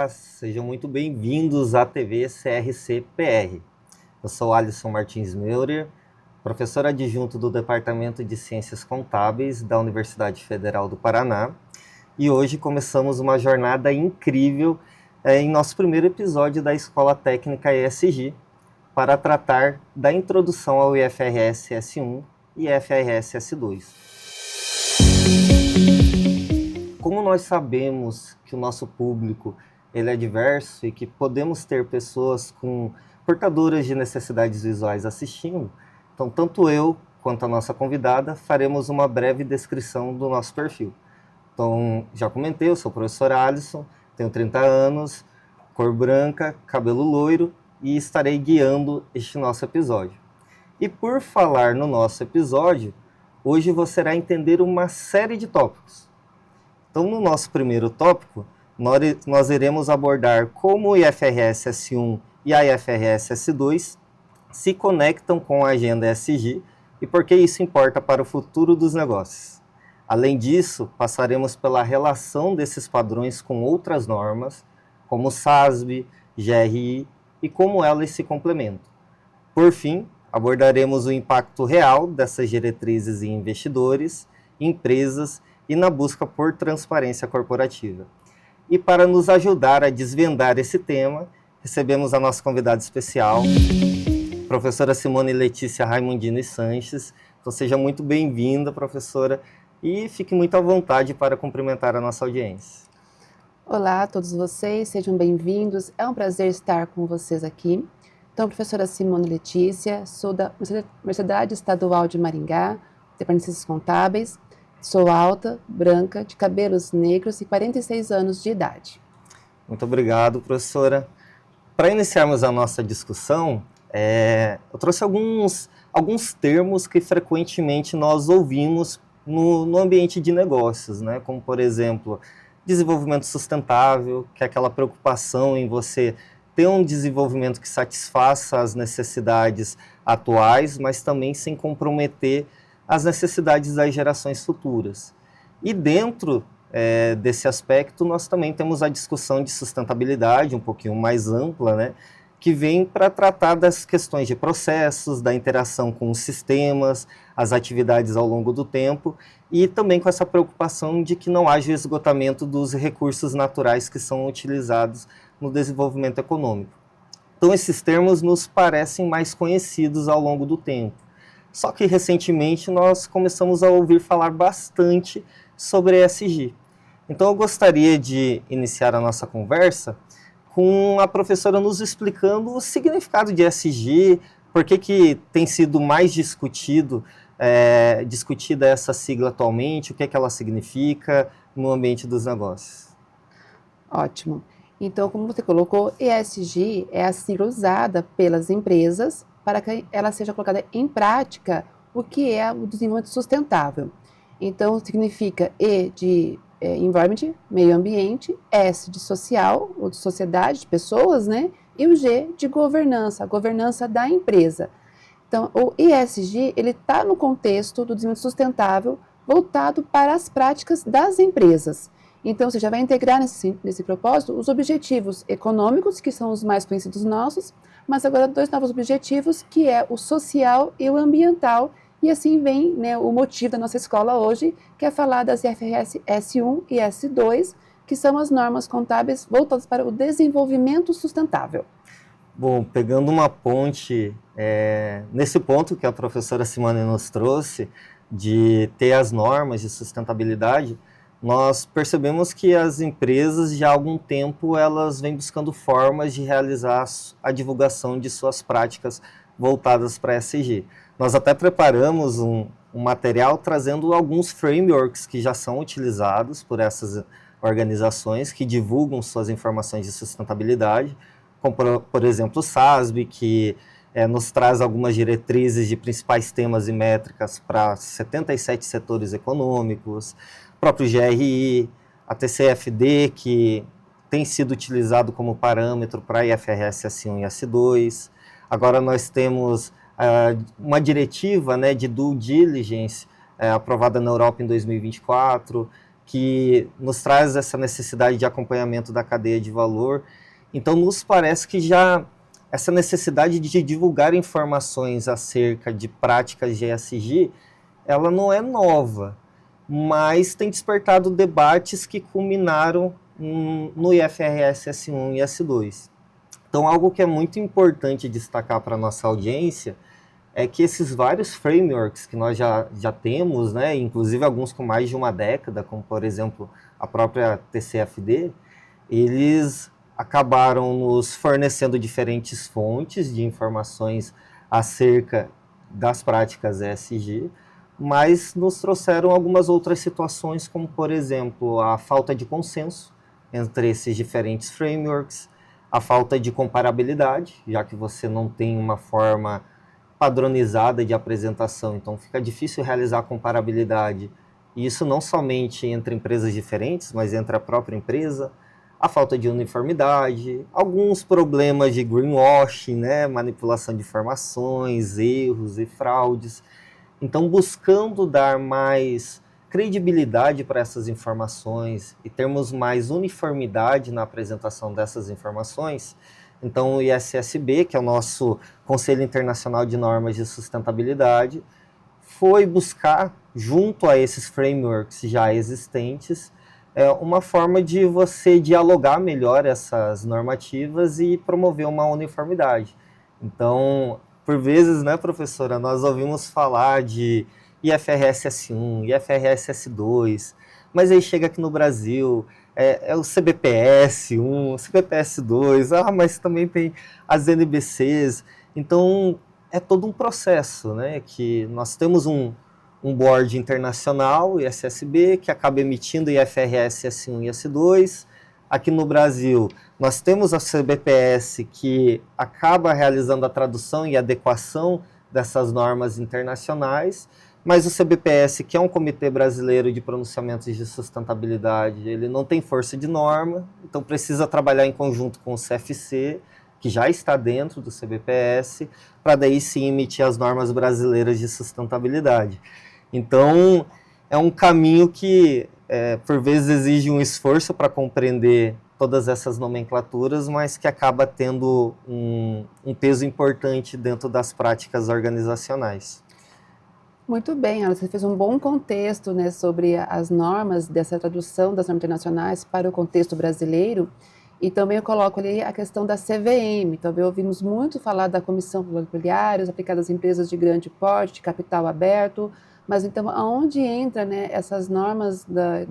Olá, sejam muito bem-vindos à TV CRC-PR. Eu sou Alisson Martins Meurer, professor adjunto do Departamento de Ciências Contábeis da Universidade Federal do Paraná, e hoje começamos uma jornada incrível em nosso primeiro episódio da Escola Técnica ESG, para tratar da introdução ao IFRS S1 e IFRS S2. Como nós sabemos que o nosso público ele é diverso e que podemos ter pessoas portadoras de necessidades visuais assistindo, então tanto eu quanto a nossa convidada faremos uma breve descrição do nosso perfil. Então, já comentei, eu sou o professor Alisson, tenho 30 anos, cor branca, cabelo loiro e estarei guiando este nosso episódio. E por falar no nosso episódio, hoje você irá entender uma série de tópicos. Então, no nosso primeiro tópico, nós iremos abordar como o IFRS S1 e a IFRS S2 se conectam com a agenda ESG e por que isso importa para o futuro dos negócios. Além disso, passaremos pela relação desses padrões com outras normas, como o SASB, GRI, e como elas se complementam. Por fim, abordaremos o impacto real dessas diretrizes em investidores, empresas e na busca por transparência corporativa. E para nos ajudar a desvendar esse tema, recebemos a nossa convidada especial, professora Simone Letícia Raimundini Sanches. Então seja muito bem-vinda, professora, e fique muito à vontade para cumprimentar a nossa audiência. Olá a todos vocês, sejam bem-vindos. É um prazer estar com vocês aqui. Então, professora Simone Letícia, sou da Universidade Estadual de Maringá, Departamento de Ciências Contábeis. Sou alta, branca, de cabelos negros e 46 anos de idade. Muito obrigado, professora. Para iniciarmos a nossa discussão, eu trouxe alguns termos que frequentemente nós ouvimos no ambiente de negócios, né? Como, por exemplo, desenvolvimento sustentável, que é aquela preocupação em você ter um desenvolvimento que satisfaça as necessidades atuais, mas também sem comprometer as necessidades das gerações futuras. E dentro desse aspecto, nós também temos a discussão de sustentabilidade, um pouquinho mais ampla, né, que vem para tratar das questões de processos, da interação com os sistemas, as atividades ao longo do tempo, e também com essa preocupação de que não haja esgotamento dos recursos naturais que são utilizados no desenvolvimento econômico. Então, esses termos nos parecem mais conhecidos ao longo do tempo. Só que, recentemente, nós começamos a ouvir falar bastante sobre ESG. Então, eu gostaria de iniciar a nossa conversa com a professora nos explicando o significado de ESG, por que tem sido mais discutida essa sigla atualmente, o que ela significa no ambiente dos negócios. Ótimo. Então, como você colocou, ESG é a sigla usada pelas empresas para que ela seja colocada em prática o que é o desenvolvimento sustentável. Então, significa E de environment, meio ambiente, S de social, ou de sociedade, de pessoas, né? E o G de governança, a governança da empresa. Então, o ESG, ele está no contexto do desenvolvimento sustentável voltado para as práticas das empresas. Então, você já vai integrar nesse propósito os objetivos econômicos, que são os mais conhecidos nossos, mas agora 2 novos objetivos, que é o social e o ambiental, e assim vem, né, o motivo da nossa escola hoje, que é falar das IFRS S1 e S2, que são as normas contábeis voltadas para o desenvolvimento sustentável. Bom, pegando uma ponte, nesse ponto que a professora Simone nos trouxe, de ter as normas de sustentabilidade, nós percebemos que as empresas, já há algum tempo, elas vêm buscando formas de realizar a divulgação de suas práticas voltadas para ESG. Nós até preparamos um material trazendo alguns frameworks que já são utilizados por essas organizações que divulgam suas informações de sustentabilidade, como, por exemplo, o SASB, que nos traz algumas diretrizes de principais temas e métricas para 77 setores econômicos, o próprio GRI, a TCFD, que tem sido utilizado como parâmetro para IFRS S1 e S2. Agora nós temos uma diretiva, né, de due diligence aprovada na Europa em 2024, que nos traz essa necessidade de acompanhamento da cadeia de valor. Então, nos parece que já essa necessidade de divulgar informações acerca de práticas de ESG, ela não é nova, mas tem despertado debates que culminaram no IFRS S1 e S2. Então, algo que é muito importante destacar para a nossa audiência é que esses vários frameworks que nós já temos, né, inclusive alguns com mais de uma década, como por exemplo a própria TCFD, eles acabaram nos fornecendo diferentes fontes de informações acerca das práticas ESG, mas nos trouxeram algumas outras situações, como por exemplo a falta de consenso entre esses diferentes frameworks, a falta de comparabilidade, já que você não tem uma forma padronizada de apresentação, então fica difícil realizar a comparabilidade, e isso não somente entre empresas diferentes, mas entre a própria empresa, a falta de uniformidade, alguns problemas de greenwashing, né, manipulação de informações, erros e fraudes. Então, buscando dar mais credibilidade para essas informações e termos mais uniformidade na apresentação dessas informações, então o ISSB, que é o nosso Conselho Internacional de Normas de Sustentabilidade, foi buscar, junto a esses frameworks já existentes, uma forma de você dialogar melhor essas normativas e promover uma uniformidade. Então, por vezes, né, professora, nós ouvimos falar de IFRS S1, IFRS S2, mas aí chega aqui no Brasil, é o CBPS 1, CBPS 2, mas também tem as NBCs. Então, é todo um processo, né, que nós temos um board internacional, o ISSB, que acaba emitindo IFRS S1 e S2. Aqui no Brasil, nós temos a CBPS, que acaba realizando a tradução e adequação dessas normas internacionais, mas o CBPS, que é um Comitê Brasileiro de Pronunciamentos de Sustentabilidade, ele não tem força de norma, então precisa trabalhar em conjunto com o CFC, que já está dentro do CBPS, para daí sim emitir as normas brasileiras de sustentabilidade. Então, é um caminho que, por vezes, exige um esforço para compreender todas essas nomenclaturas, mas que acaba tendo um peso importante dentro das práticas organizacionais. Muito bem, Ana, você fez um bom contexto, né, sobre as normas dessa tradução das normas internacionais para o contexto brasileiro, e também eu coloco ali a questão da CVM. Também ouvimos muito falar da Comissão de Imobiliários aplicadas às empresas de grande porte, de capital aberto, mas então aonde entra, né, essas normas da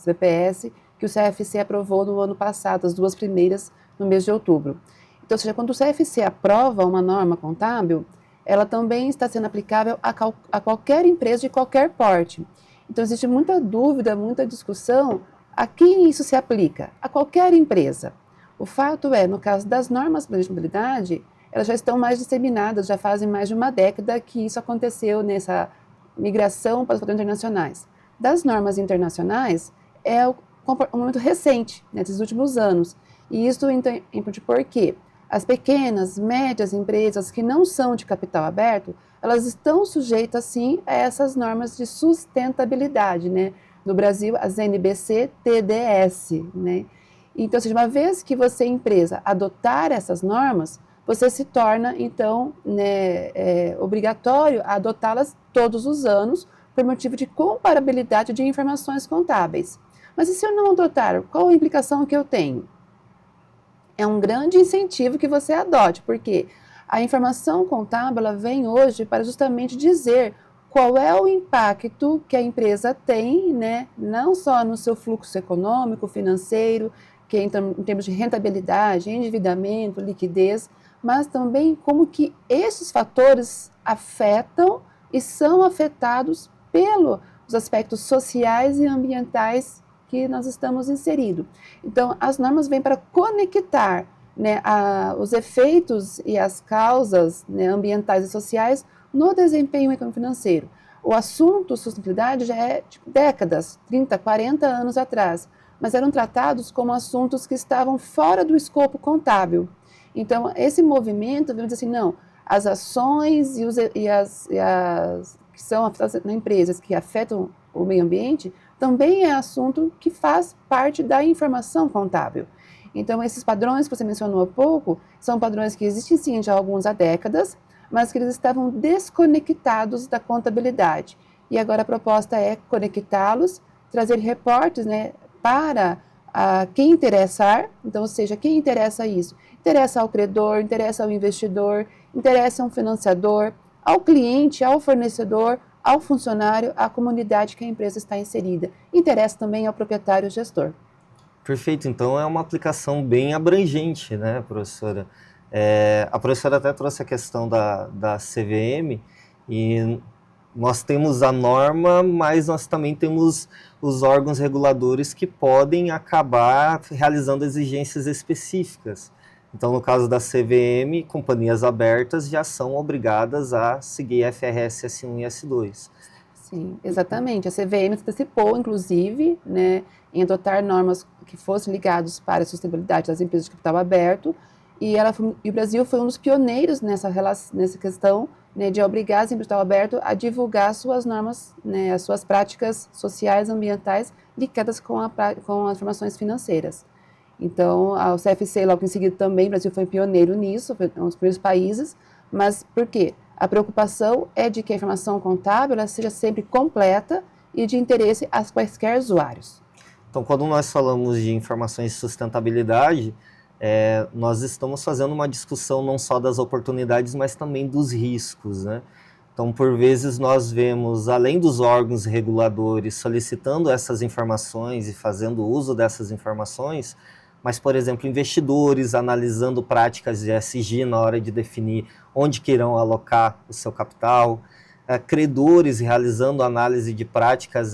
CBPS que o CFC aprovou no ano passado, as duas primeiras no mês de outubro. Então, ou seja, quando o CFC aprova uma norma contábil, ela também está sendo aplicável a qualquer empresa de qualquer porte. Então, existe muita dúvida, muita discussão a quem isso se aplica, a qualquer empresa. O fato é, no caso das normas de mobilidade, elas já estão mais disseminadas, já fazem mais de uma década que isso aconteceu nessa migração para os padrões internacionais. Das normas internacionais, é um momento recente, nesses últimos anos. E isso é importante porque as pequenas, médias empresas que não são de capital aberto, elas estão sujeitas, sim, a essas normas de sustentabilidade, né? No Brasil, as NBC TDS, né? Então, ou seja, uma vez que você, empresa, adotar essas normas, você se torna, então, né, obrigatório a adotá-las todos os anos, por motivo de comparabilidade de informações contábeis. Mas e se eu não adotar, qual a implicação que eu tenho? É um grande incentivo que você adote, porque a informação contábil ela vem hoje para justamente dizer qual é o impacto que a empresa tem, né, não só no seu fluxo econômico, financeiro, que é em termos de rentabilidade, endividamento, liquidez, mas também como que esses fatores afetam e são afetados pelos aspectos sociais e ambientais que nós estamos inseridos. Então, as normas vêm para conectar, né, os efeitos e as causas, né, ambientais e sociais no desempenho econômico-financeiro. O assunto sustentabilidade já é de décadas, 30, 40 anos atrás, mas eram tratados como assuntos que estavam fora do escopo contábil. Então, esse movimento, vamos dizer assim, não, as ações e as que são afetadas nas empresas que afetam o meio ambiente também é assunto que faz parte da informação contábil. Então, esses padrões que você mencionou há pouco, são padrões que existem sim já há algumas décadas, mas que eles estavam desconectados da contabilidade. E agora a proposta é conectá-los, trazer reportes, né, para quem interessar, então, ou seja, quem interessa isso? Interessa ao credor, interessa ao investidor, interessa ao financiador, ao cliente, ao fornecedor, ao funcionário, à comunidade que a empresa está inserida. Interessa também ao proprietário gestor. Perfeito, então é uma aplicação bem abrangente, né, professora? A professora até trouxe a questão da CVM, e nós temos a norma, mas nós também temos os órgãos reguladores que podem acabar realizando exigências específicas. Então, no caso da CVM, companhias abertas já são obrigadas a seguir FRS S1 e S2. Sim, exatamente. A CVM se antecipou, inclusive, né, em adotar normas que fossem ligadas para a sustentabilidade das empresas de capital aberto, e o Brasil foi um dos pioneiros nessa questão, né, de obrigar as empresas de capital aberto a divulgar suas normas, né, as suas práticas sociais e ambientais ligadas com as informações financeiras. Então, o CFC, logo em seguida, também, o Brasil foi pioneiro nisso, foi um dos primeiros países, mas por quê? A preocupação é de que a informação contábil ela seja sempre completa e de interesse a quaisquer usuários. Então, quando nós falamos de informações de sustentabilidade, nós estamos fazendo uma discussão não só das oportunidades, mas também dos riscos, né? Então, por vezes, nós vemos, além dos órgãos reguladores solicitando essas informações e fazendo uso dessas informações, mas, por exemplo, investidores analisando práticas de ESG na hora de definir onde que irão alocar o seu capital, credores realizando análise de práticas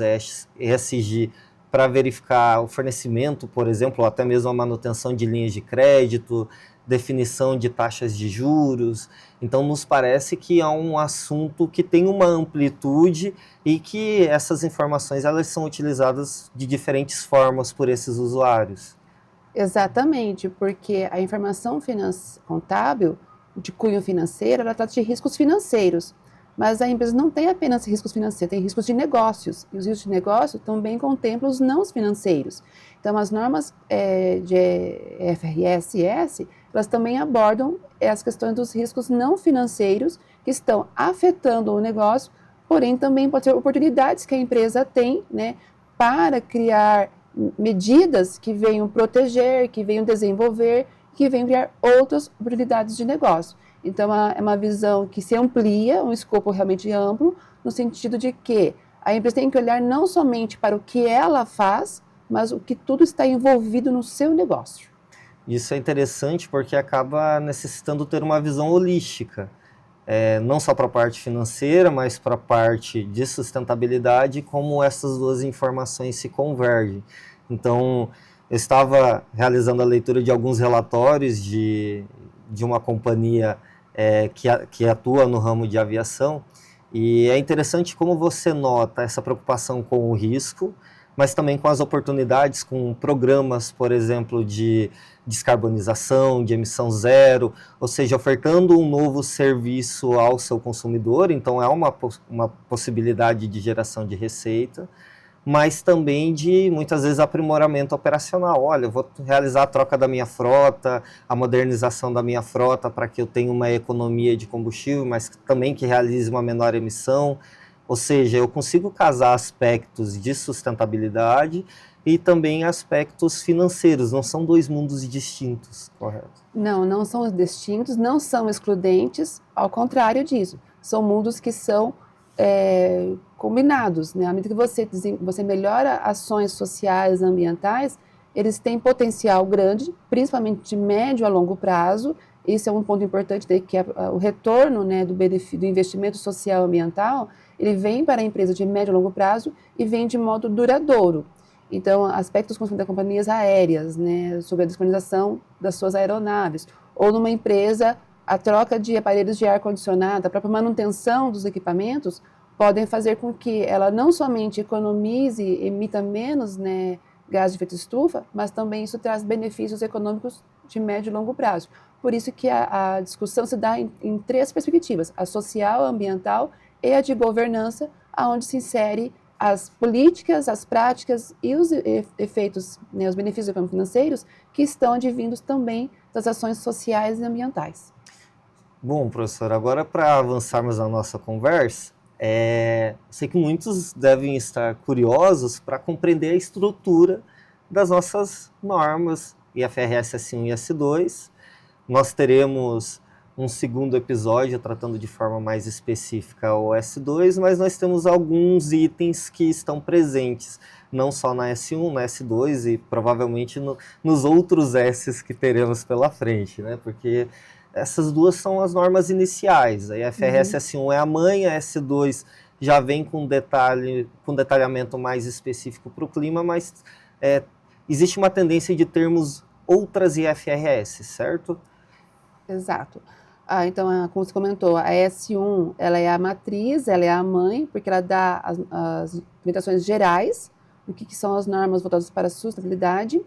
ESG para verificar o fornecimento, por exemplo, ou até mesmo a manutenção de linhas de crédito, definição de taxas de juros. Então, nos parece que é um assunto que tem uma amplitude e que essas informações elas são utilizadas de diferentes formas por esses usuários. Exatamente, porque a informação contábil de cunho financeiro, ela trata de riscos financeiros, mas a empresa não tem apenas riscos financeiros, tem riscos de negócios, e os riscos de negócio também contemplam os não financeiros. Então, as normas de FRS, elas também abordam as questões dos riscos não financeiros que estão afetando o negócio, porém também pode ser oportunidades que a empresa tem, né, para criar medidas que venham proteger, que venham desenvolver, que venham criar outras oportunidades de negócio. Então, é uma visão que se amplia, um escopo realmente amplo, no sentido de que a empresa tem que olhar não somente para o que ela faz, mas o que tudo está envolvido no seu negócio. Isso é interessante porque acaba necessitando ter uma visão holística, não só para a parte financeira, mas para a parte de sustentabilidade, como essas duas informações se convergem. Então, eu estava realizando a leitura de alguns relatórios de uma companhia que atua no ramo de aviação, e é interessante como você nota essa preocupação com o risco, mas também com as oportunidades, com programas, por exemplo, de descarbonização, de emissão zero, ou seja, ofertando um novo serviço ao seu consumidor, então é uma possibilidade de geração de receita, mas também de, muitas vezes, aprimoramento operacional. Olha, eu vou realizar a troca da minha frota, a modernização da minha frota para que eu tenha uma economia de combustível, mas também que realize uma menor emissão. Ou seja, eu consigo casar aspectos de sustentabilidade e também aspectos financeiros. Não são dois mundos distintos, correto? Não, não são distintos, não são excludentes, ao contrário disso. São mundos que são combinados, né? À medida que você melhora ações sociais, ambientais, eles têm potencial grande, principalmente de médio a longo prazo. Esse é um ponto importante, que o retorno, né, do investimento social e ambiental, ele vem para a empresa de médio a longo prazo e vem de modo duradouro. Então, aspectos como das companhias aéreas, né, sobre a disponibilização das suas aeronaves, ou numa empresa, a troca de aparelhos de ar-condicionado, a própria manutenção dos equipamentos, podem fazer com que ela não somente economize, emita menos, né, gás de efeito estufa, mas também isso traz benefícios econômicos de médio e longo prazo. Por isso que a discussão se dá em três perspectivas: a social, a ambiental e a de governança, aonde se insere as políticas, as práticas e os efeitos, né, os benefícios financeiros que estão advindos também das ações sociais e ambientais. Bom, professor, agora para avançarmos na nossa conversa, sei que muitos devem estar curiosos para compreender a estrutura das nossas normas, IFRS S1 e S2. Nós teremos um segundo episódio tratando de forma mais específica o S2, mas nós temos alguns itens que estão presentes, não só na S1, na S2 e provavelmente nos outros S's que teremos pela frente, né? Porque essas duas são as normas iniciais. A IFRS S1 é a mãe, a S2 já vem com detalhamento mais específico para o clima, mas existe uma tendência de termos outras IFRS, certo? Exato. Então, como você comentou, a S1, ela é a matriz, ela é a mãe, porque ela dá as limitações gerais, o que são as normas voltadas para a sustentabilidade.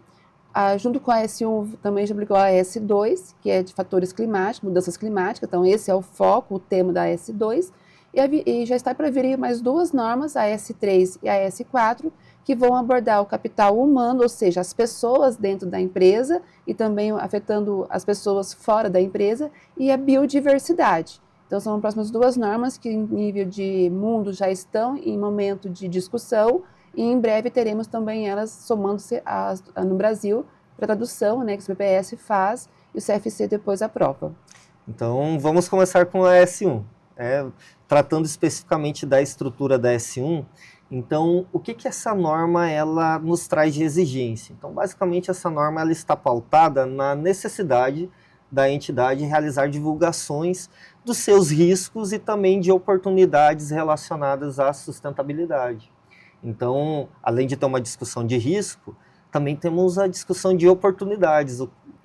Junto com a S1, também já aplicou a S2, que é de fatores climáticos, mudanças climáticas, então esse é o foco, o tema da S2, e já está para vir mais duas normas, a S3 e a S4, que vão abordar o capital humano, ou seja, as pessoas dentro da empresa e também afetando as pessoas fora da empresa, e a biodiversidade. Então, são as próximas duas normas que, em nível de mundo, já estão em momento de discussão, e em breve teremos também elas somando-se no Brasil para tradução, né, que o CPPS faz e o CFC depois aprova. Então, vamos começar com a S1. Tratando especificamente da estrutura da S1, então, o que essa norma ela nos traz de exigência? Então, basicamente, essa norma ela está pautada na necessidade da entidade realizar divulgações dos seus riscos e também de oportunidades relacionadas à sustentabilidade. Então, além de ter uma discussão de risco, também temos a discussão de oportunidades.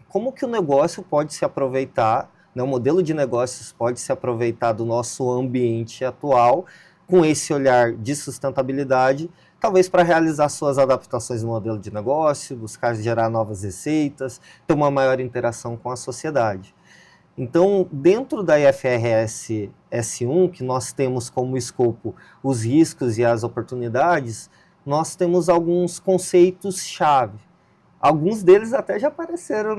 Como que o negócio pode se aproveitar, né, o modelo de negócios pode se aproveitar do nosso ambiente atual, com esse olhar de sustentabilidade, talvez para realizar suas adaptações no modelo de negócio, buscar gerar novas receitas, ter uma maior interação com a sociedade. Então, dentro da IFRS S1, que nós temos como escopo os riscos e as oportunidades, nós temos alguns conceitos-chave. Alguns deles até já apareceram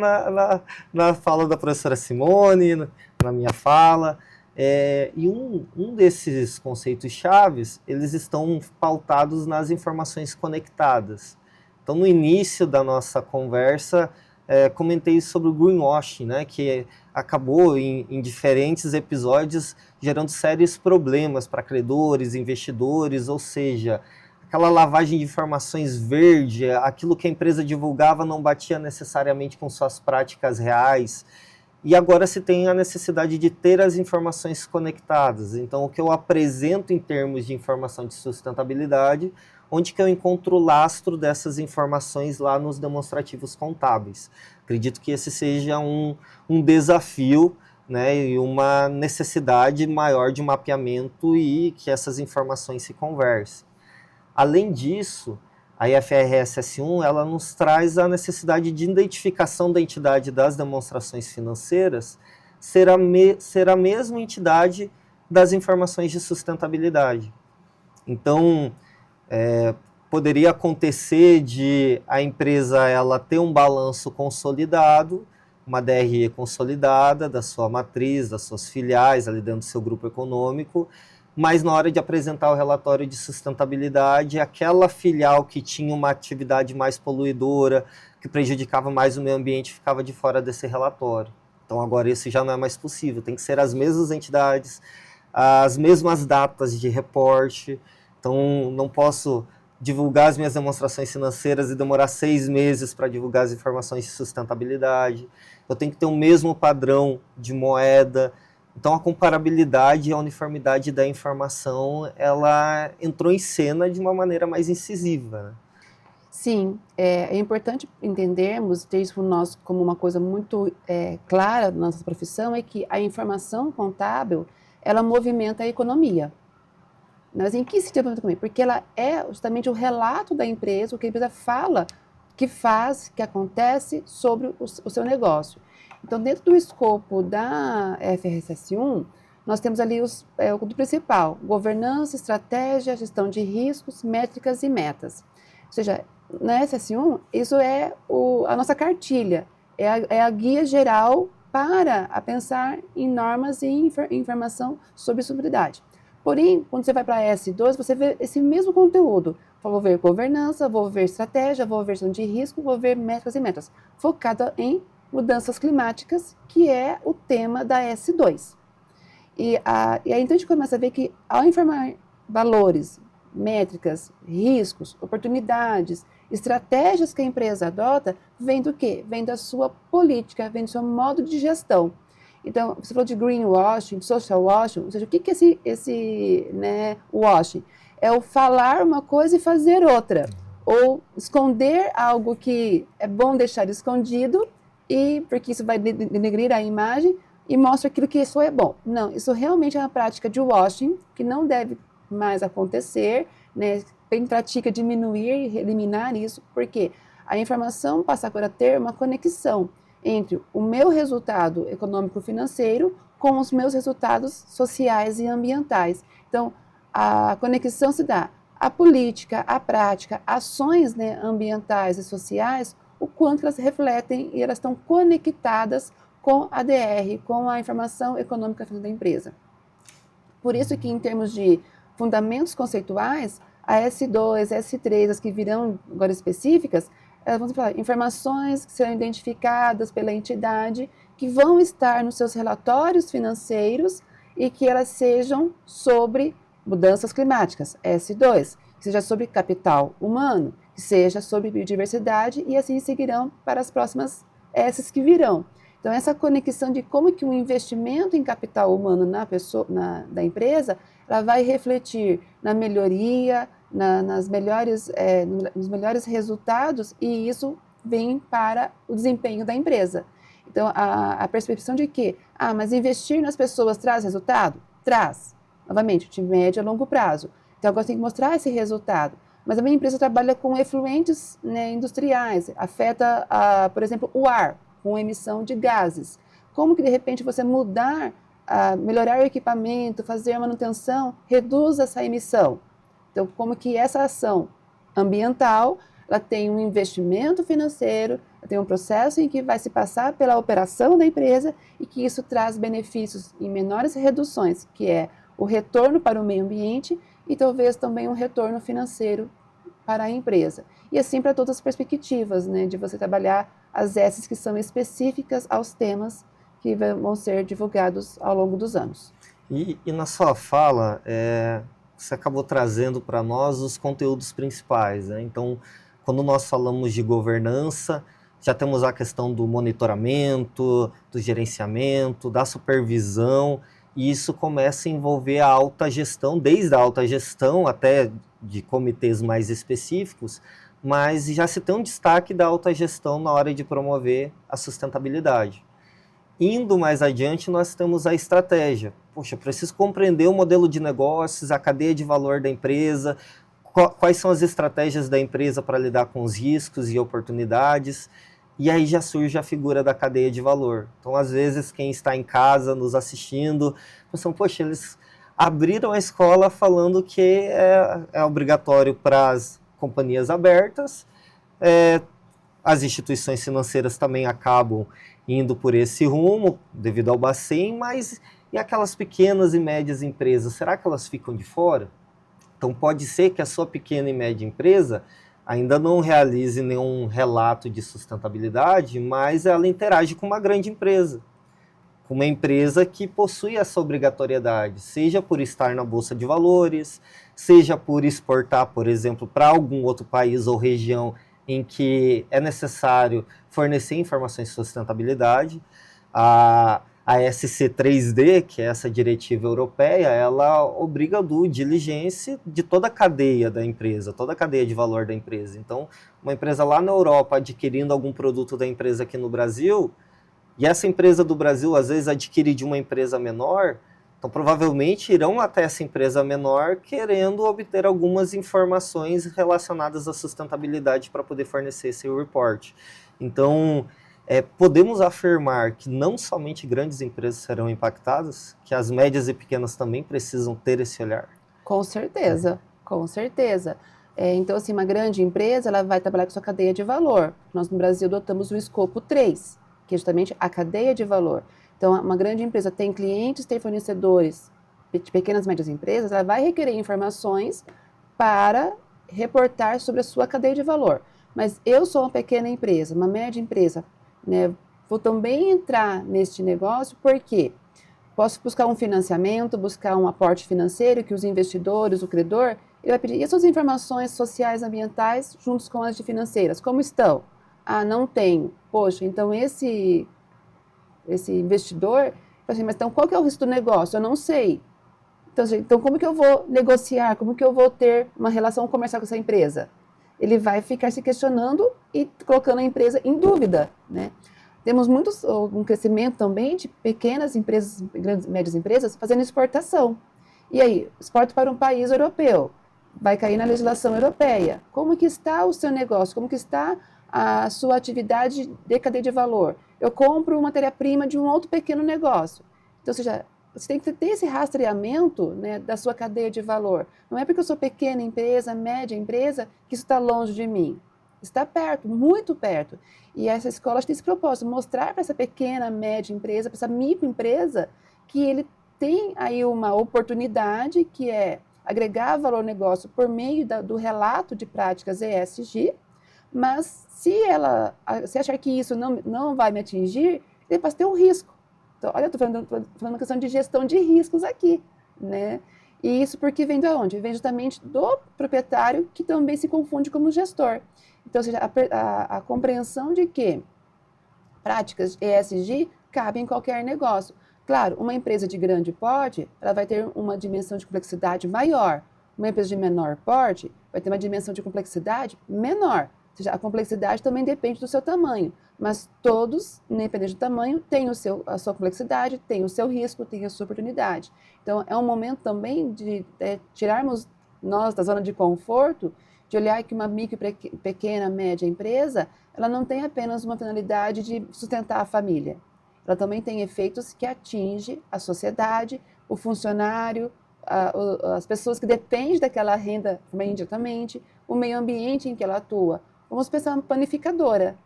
na fala da professora Simone, na minha fala. E um desses conceitos chaves, eles estão pautados nas informações conectadas. Então, no início da nossa conversa, comentei sobre o greenwashing, né, que acabou em diferentes episódios gerando sérios problemas para credores, investidores, ou seja, aquela lavagem de informações verde, aquilo que a empresa divulgava não batia necessariamente com suas práticas reais. E agora se tem a necessidade de ter as informações conectadas. Então, o que eu apresento em termos de informação de sustentabilidade, onde que eu encontro o lastro dessas informações lá nos demonstrativos contábeis. Acredito que esse seja um desafio, né, e uma necessidade maior de mapeamento e que essas informações se conversem. Além disso, a IFRS S1 ela nos traz a necessidade de identificação da entidade das demonstrações financeiras ser a mesma entidade das informações de sustentabilidade. Então, poderia acontecer de a empresa ela ter um balanço consolidado, uma DRE consolidada da sua matriz, das suas filiais, ali dentro do seu grupo econômico, mas na hora de apresentar o relatório de sustentabilidade, aquela filial que tinha uma atividade mais poluidora, que prejudicava mais o meio ambiente, ficava de fora desse relatório. Então agora isso já não é mais possível, tem que ser as mesmas entidades, as mesmas datas de reporte. Então não posso divulgar as minhas demonstrações financeiras e demorar 6 meses para divulgar as informações de sustentabilidade. Eu tenho que ter o mesmo padrão de moeda. Então, a comparabilidade e a uniformidade da informação, ela entrou em cena de uma maneira mais incisiva, né? Sim, é importante entendermos, ter isso nós como uma coisa muito clara na nossa profissão, é que a informação contábil, ela movimenta a economia. Mas em que sentido movimenta a economia? Porque ela é justamente o relato da empresa, o que a empresa fala, que faz, que acontece sobre o seu negócio. Então, dentro do escopo da FRS S1, nós temos ali o principal: governança, estratégia, gestão de riscos, métricas e metas. Ou seja, na SS1, isso é a nossa cartilha, é a guia geral para a pensar em normas e informação sobre sustentabilidade. Porém, quando você vai para a S2, você vê esse mesmo conteúdo. Vou ver governança, vou ver estratégia, vou ver gestão de risco, vou ver métricas e metas, focada em mudanças climáticas, que é o tema da S2. E aí então a gente começa a ver que, ao informar valores, métricas, riscos, oportunidades, estratégias que a empresa adota, vem do quê? Vem da sua política, vem do seu modo de gestão. Então, você falou de greenwashing, social washing, ou seja, o que é esse washing? É o falar uma coisa e fazer outra, ou esconder algo que é bom deixar escondido, porque isso vai denegrir a imagem, e mostra aquilo que isso é bom. Não, isso realmente é uma prática de washing, que não deve mais acontecer, né? Bem pratica diminuir e eliminar isso, porque a informação passa agora a ter uma conexão entre o meu resultado econômico-financeiro com os meus resultados sociais e ambientais. Então, a conexão se dá a política, a prática, ações, né, ambientais e sociais, o quanto elas refletem e elas estão conectadas com a DR, com a informação econômica da empresa. Por isso que, em termos de fundamentos conceituais, a S2, S3, as que virão agora específicas, vamos falar, informações que serão identificadas pela entidade, que vão estar nos seus relatórios financeiros e que elas sejam sobre mudanças climáticas, S2, que seja sobre capital humano, que seja sobre biodiversidade, e assim seguirão para as próximas S's que virão. Então, essa conexão de como que o investimento em capital humano da empresa, ela vai refletir na melhoria, nos melhores resultados, e isso vem para o desempenho da empresa. Então, a percepção de que, mas investir nas pessoas traz resultado? Traz. Novamente, de médio a longo prazo. Então, agora tem que mostrar esse resultado. Mas a minha empresa trabalha com efluentes, né, industriais, afeta, por exemplo, o ar, com emissão de gases. Como que, de repente, você melhorar o equipamento, fazer a manutenção, reduz essa emissão? Então, como que essa ação ambiental, ela tem um investimento financeiro, ela tem um processo em que vai se passar pela operação da empresa e que isso traz benefícios em menores reduções, que é o retorno para o meio ambiente e talvez também um retorno financeiro para a empresa. E assim para todas as perspectivas, né, de você trabalhar as S's que são específicas aos temas que vão ser divulgados ao longo dos anos. E na sua fala, você acabou trazendo para nós os conteúdos principais, né? Então, quando nós falamos de governança, já temos a questão do monitoramento, do gerenciamento, da supervisão, e isso começa a envolver a alta gestão, desde a alta gestão até de comitês mais específicos, mas já se tem um destaque da alta gestão na hora de promover a sustentabilidade. Indo mais adiante, nós temos a estratégia. Poxa, eu preciso compreender o modelo de negócios, a cadeia de valor da empresa, quais são as estratégias da empresa para lidar com os riscos e oportunidades, e aí já surge a figura da cadeia de valor. Então, às vezes, quem está em casa nos assistindo, pensam, poxa, eles abriram a escola falando que é obrigatório para as companhias abertas, as instituições financeiras também acabam indo por esse rumo, devido ao Bacen, mas e aquelas pequenas e médias empresas, será que elas ficam de fora? Então pode ser que a sua pequena e média empresa ainda não realize nenhum relato de sustentabilidade, mas ela interage com uma grande empresa, com uma empresa que possui essa obrigatoriedade, seja por estar na Bolsa de Valores, seja por exportar, por exemplo, para algum outro país ou região em que é necessário fornecer informações de sustentabilidade. A SC3D, que é essa diretiva europeia, ela obriga a due diligence de toda a cadeia da empresa, toda a cadeia de valor da empresa. Então, uma empresa lá na Europa adquirindo algum produto da empresa aqui no Brasil, e essa empresa do Brasil às vezes adquire de uma empresa menor, então provavelmente irão até essa empresa menor querendo obter algumas informações relacionadas à sustentabilidade para poder fornecer esse report. Então, podemos afirmar que não somente grandes empresas serão impactadas, que as médias e pequenas também precisam ter esse olhar? Com certeza, com certeza. Então, assim, uma grande empresa, ela vai trabalhar com sua cadeia de valor. Nós, no Brasil, adotamos o escopo 3, que é justamente a cadeia de valor. Então, uma grande empresa tem clientes, tem fornecedores, de pequenas e médias empresas, ela vai requerer informações para reportar sobre a sua cadeia de valor. Mas eu sou uma pequena empresa, uma média empresa, né? Vou também entrar neste negócio porque posso buscar um financiamento, buscar um aporte financeiro que os investidores, o credor, ele vai pedir. E essas informações sociais, ambientais, juntos com as de financeiras, como estão? Ah, não tenho. Poxa, então esse investidor, fala assim, mas então qual que é o risco do negócio? Eu não sei. Então, como que eu vou negociar? Como que eu vou ter uma relação comercial com essa empresa? Ele vai ficar se questionando e colocando a empresa em dúvida, né? Temos um crescimento também de pequenas empresas, grandes, médias empresas, fazendo exportação. E aí, exporta para um país europeu, vai cair na legislação europeia. Como que está o seu negócio? Como que está a sua atividade de cadeia de valor? Eu compro matéria-prima de um outro pequeno negócio. Então, ou seja, você tem que ter esse rastreamento, né, da sua cadeia de valor. Não é porque eu sou pequena empresa, média empresa, que isso está longe de mim. Está perto, muito perto. E essa escola tem esse propósito, mostrar para essa pequena, média empresa, para essa microempresa, que ele tem aí uma oportunidade que é agregar valor ao negócio por meio do relato de práticas ESG, mas se achar que isso não vai me atingir, ele pode ter um risco. Então, olha, eu estou falando uma questão de gestão de riscos aqui, né? E isso porque vem de onde? Vem justamente do proprietário, que também se confunde como gestor. Então, ou seja, a compreensão de que práticas ESG cabem em qualquer negócio. Claro, uma empresa de grande porte, ela vai ter uma dimensão de complexidade maior. Uma empresa de menor porte vai ter uma dimensão de complexidade menor. Ou seja, a complexidade também depende do seu tamanho. Mas todos, independente do tamanho, têm a sua complexidade, têm o seu risco, têm a sua oportunidade. Então, é um momento também de tirarmos nós da zona de conforto, de olhar que uma micro, pequena, média empresa, ela não tem apenas uma finalidade de sustentar a família. Ela também tem efeitos que atingem a sociedade, o funcionário, as pessoas que dependem daquela renda indiretamente, o meio ambiente em que ela atua. Vamos pensar uma panificadora,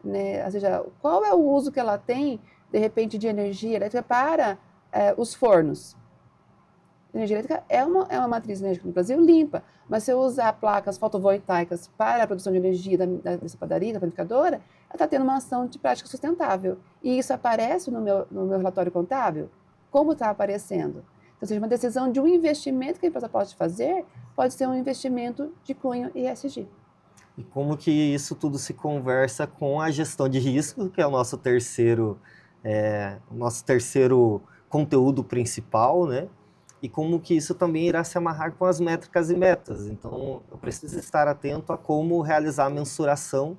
né? Ou seja, qual é o uso que ela tem, de repente, de energia elétrica para os fornos? A energia elétrica é uma matriz energética no Brasil limpa, mas se eu usar placas fotovoltaicas para a produção de energia dessa padaria, da panificadora, ela está tendo uma ação de prática sustentável. E isso aparece no meu relatório contábil? Como está aparecendo? Então, seja, uma decisão de um investimento que a empresa pode fazer, pode ser um investimento de cunho ESG. E como que isso tudo se conversa com a gestão de risco, que é o nosso terceiro conteúdo principal, né? E como que isso também irá se amarrar com as métricas e metas. Então, eu preciso estar atento a como realizar a mensuração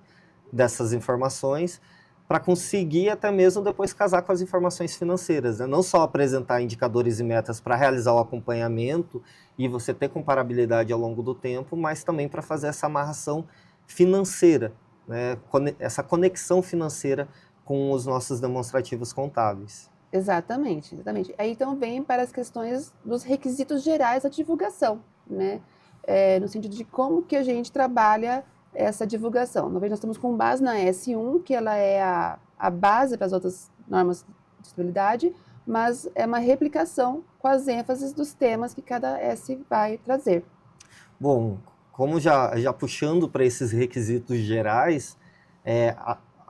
dessas informações para conseguir até mesmo depois casar com as informações financeiras, né? Não só apresentar indicadores e metas para realizar o acompanhamento e você ter comparabilidade ao longo do tempo, mas também para fazer essa amarração financeira, né? Essa conexão financeira com os nossos demonstrativos contábeis. Exatamente, exatamente. Aí então vem para as questões dos requisitos gerais da divulgação, né? No sentido de como que a gente trabalha essa divulgação. Nós estamos com base na S1, que ela é a base para as outras normas de estabilidade, mas é uma replicação com as ênfases dos temas que cada S vai trazer. Bom, como já puxando para esses requisitos gerais,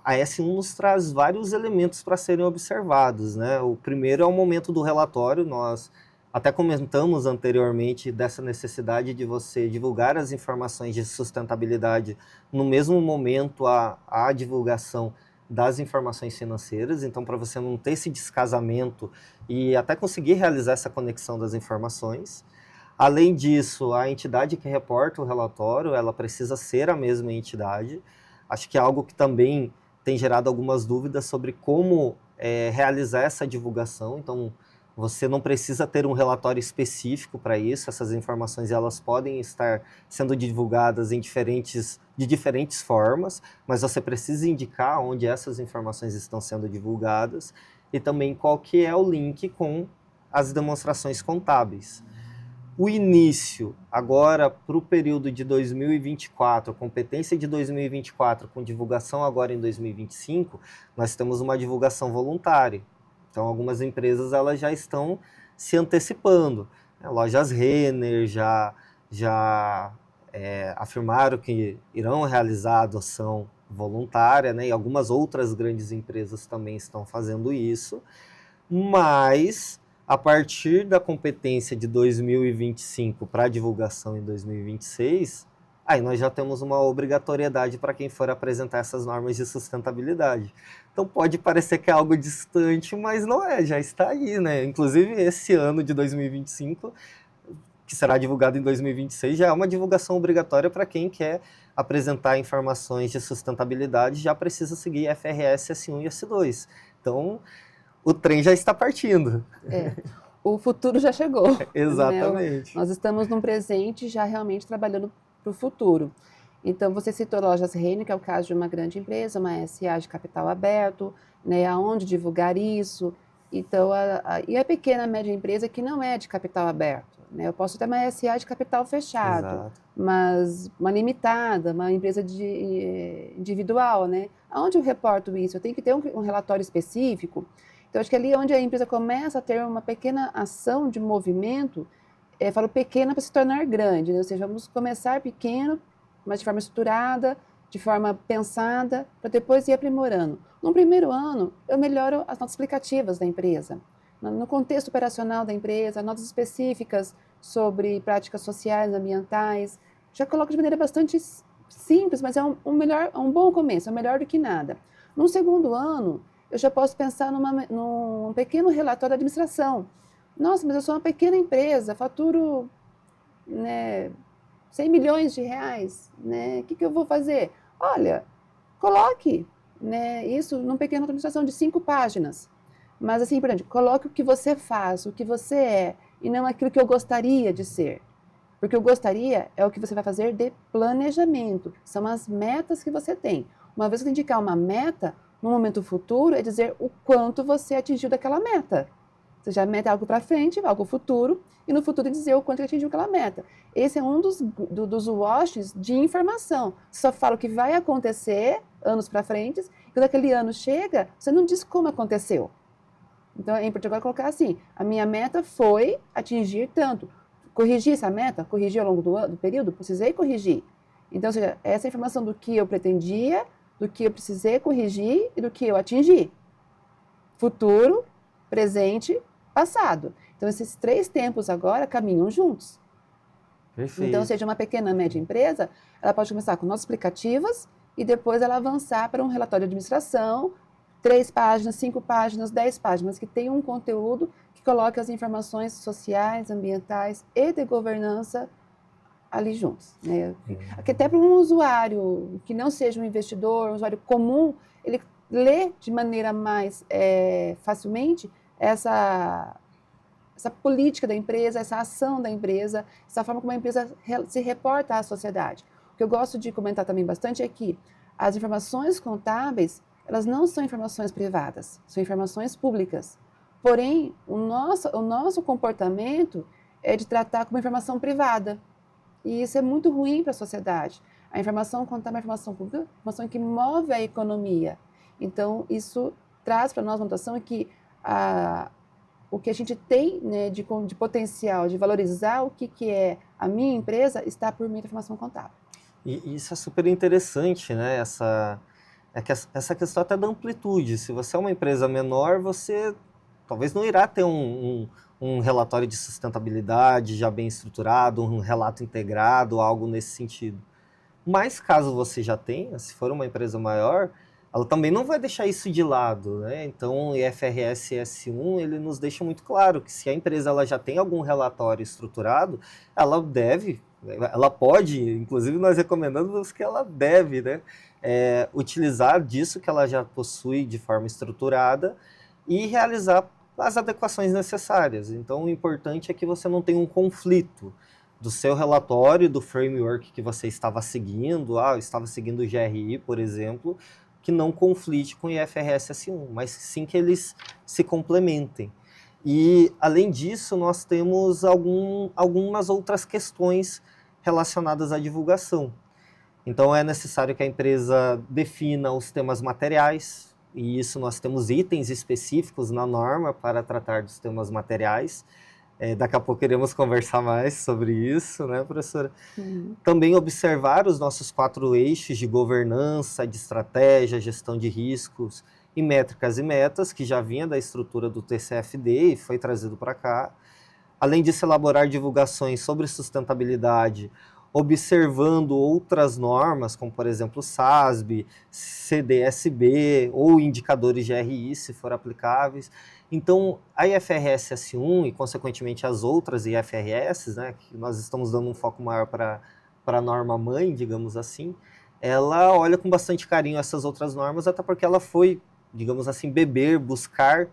a S1 nos traz vários elementos para serem observados, né? O primeiro é o momento do relatório. Nós até comentamos anteriormente dessa necessidade de você divulgar as informações de sustentabilidade no mesmo momento a divulgação das informações financeiras. Então, para você não ter esse descasamento e até conseguir realizar essa conexão das informações. Além disso, a entidade que reporta o relatório, ela precisa ser a mesma entidade. Acho que é algo que também tem gerado algumas dúvidas sobre como realizar essa divulgação. Então, Você não precisa ter um relatório específico para isso, essas informações elas podem estar sendo divulgadas de diferentes formas, mas você precisa indicar onde essas informações estão sendo divulgadas e também qual que é o link com as demonstrações contábeis. O início, agora para o período de 2024, competência de 2024, com divulgação agora em 2025, nós temos uma divulgação voluntária. Então, algumas empresas elas já estão se antecipando. Lojas Renner já afirmaram que irão realizar a adoção voluntária, né? E algumas outras grandes empresas também estão fazendo isso. Mas, a partir da competência de 2025 para divulgação em 2026, aí nós já temos uma obrigatoriedade para quem for apresentar essas normas de sustentabilidade. Então pode parecer que é algo distante, mas não é, já está aí, né? Inclusive esse ano de 2025, que será divulgado em 2026, já é uma divulgação obrigatória para quem quer apresentar informações de sustentabilidade, já precisa seguir FRS S1 e S2. Então o trem já está partindo. O futuro já chegou. Exatamente. Né? Nós estamos no presente já realmente trabalhando para o futuro. Então, você citou Lojas Renner, que é o caso de uma grande empresa, uma SA de capital aberto, né, aonde divulgar isso. Então, e a pequena, média empresa que não é de capital aberto, né? Eu posso ter uma SA de capital fechado, Exato. mas uma limitada, uma empresa individual, né? Aonde eu reporto isso? Eu tenho que ter um relatório específico. Então, acho que ali onde a empresa começa a ter uma pequena ação de movimento, falo pequena para se tornar grande, né? Ou seja, vamos começar pequeno, mas de forma estruturada, de forma pensada, para depois ir aprimorando. No primeiro ano, eu melhoro as notas explicativas da empresa, no contexto operacional da empresa, notas específicas sobre práticas sociais, ambientais. Já coloco de maneira bastante simples, mas é um bom começo, é melhor do que nada. No segundo ano, eu já posso pensar num pequeno relatório da administração. Nossa, mas eu sou uma pequena empresa, faturo, né, 100 milhões de reais, né? O que eu vou fazer? Olha, coloque, né, isso num pequeno administração de 5 páginas. Mas assim, por exemplo, coloque o que você faz, o que você é, e não aquilo que eu gostaria de ser. Porque o gostaria é o que você vai fazer de planejamento, são as metas que você tem. Uma vez que você indicar uma meta, no momento futuro, é dizer o quanto você atingiu daquela meta. Ou seja, a meta é algo para frente, algo futuro, e no futuro dizer o quanto ele atingiu aquela meta. Esse é um dos washes de informação. Você só fala o que vai acontecer anos para frente, e quando aquele ano chega, você não diz como aconteceu. Então, é importante agora colocar assim, a minha meta foi atingir tanto. Corrigir essa meta, corrigir ao longo do período, precisei corrigir. Então, ou seja, essa informação do que eu pretendia, do que eu precisei corrigir e do que eu atingi. Futuro, presente, passado. Então, esses 3 tempos agora caminham juntos. Perfeito. Então, seja uma pequena, média empresa, ela pode começar com notas explicativas e depois ela avançar para um relatório de administração, 3 páginas, 5 páginas, 10 páginas, que tenha um conteúdo que coloque as informações sociais, ambientais e de governança ali juntos, né? Até para um usuário que não seja um investidor, um usuário comum, ele lê de maneira mais facilmente essa política da empresa, essa ação da empresa, essa forma como a empresa se reporta à sociedade. O que eu gosto de comentar também bastante é que as informações contábeis, elas não são informações privadas, são informações públicas. Porém, o nosso comportamento é de tratar como informação privada. E isso é muito ruim para a sociedade. A informação contábil é uma informação pública, informação que move a economia. Então, isso traz para nós uma notação que o que a gente tem, né, de potencial, de valorizar o que é a minha empresa, está por meio da informação contábil. E isso é super interessante, né? Essa questão até da amplitude. Se você é uma empresa menor, você talvez não irá ter um relatório de sustentabilidade já bem estruturado, um relato integrado, algo nesse sentido. Mas caso você já tenha, se for uma empresa maior, ela também não vai deixar isso de lado, né? Então, o IFRS S1, ele nos deixa muito claro que se a empresa ela já tem algum relatório estruturado, ela pode, inclusive nós recomendamos que ela deve, né, utilizar disso que ela já possui de forma estruturada e realizar as adequações necessárias. Então, o importante é que você não tenha um conflito do seu relatório, do framework que você estava seguindo, eu estava seguindo o GRI, por exemplo, que não conflite com o IFRS S1, mas sim que eles se complementem. E, além disso, nós temos algumas outras questões relacionadas à divulgação. Então, é necessário que a empresa defina os temas materiais, e isso nós temos itens específicos na norma para tratar dos temas materiais. Daqui a pouco iremos conversar mais sobre isso, né, professora? Também observar os nossos 4 eixos de governança, de estratégia, gestão de riscos e métricas e metas, que já vinha da estrutura do TCFD e foi trazido para cá. Além disso, elaborar divulgações sobre sustentabilidade, observando outras normas, como por exemplo o SASB, CDSB ou indicadores de RI, se for aplicáveis. Então, a IFRS S1 e, consequentemente, as outras IFRS, né, que nós estamos dando um foco maior para a norma-mãe, digamos assim, ela olha com bastante carinho essas outras normas, até porque ela foi, digamos assim, buscar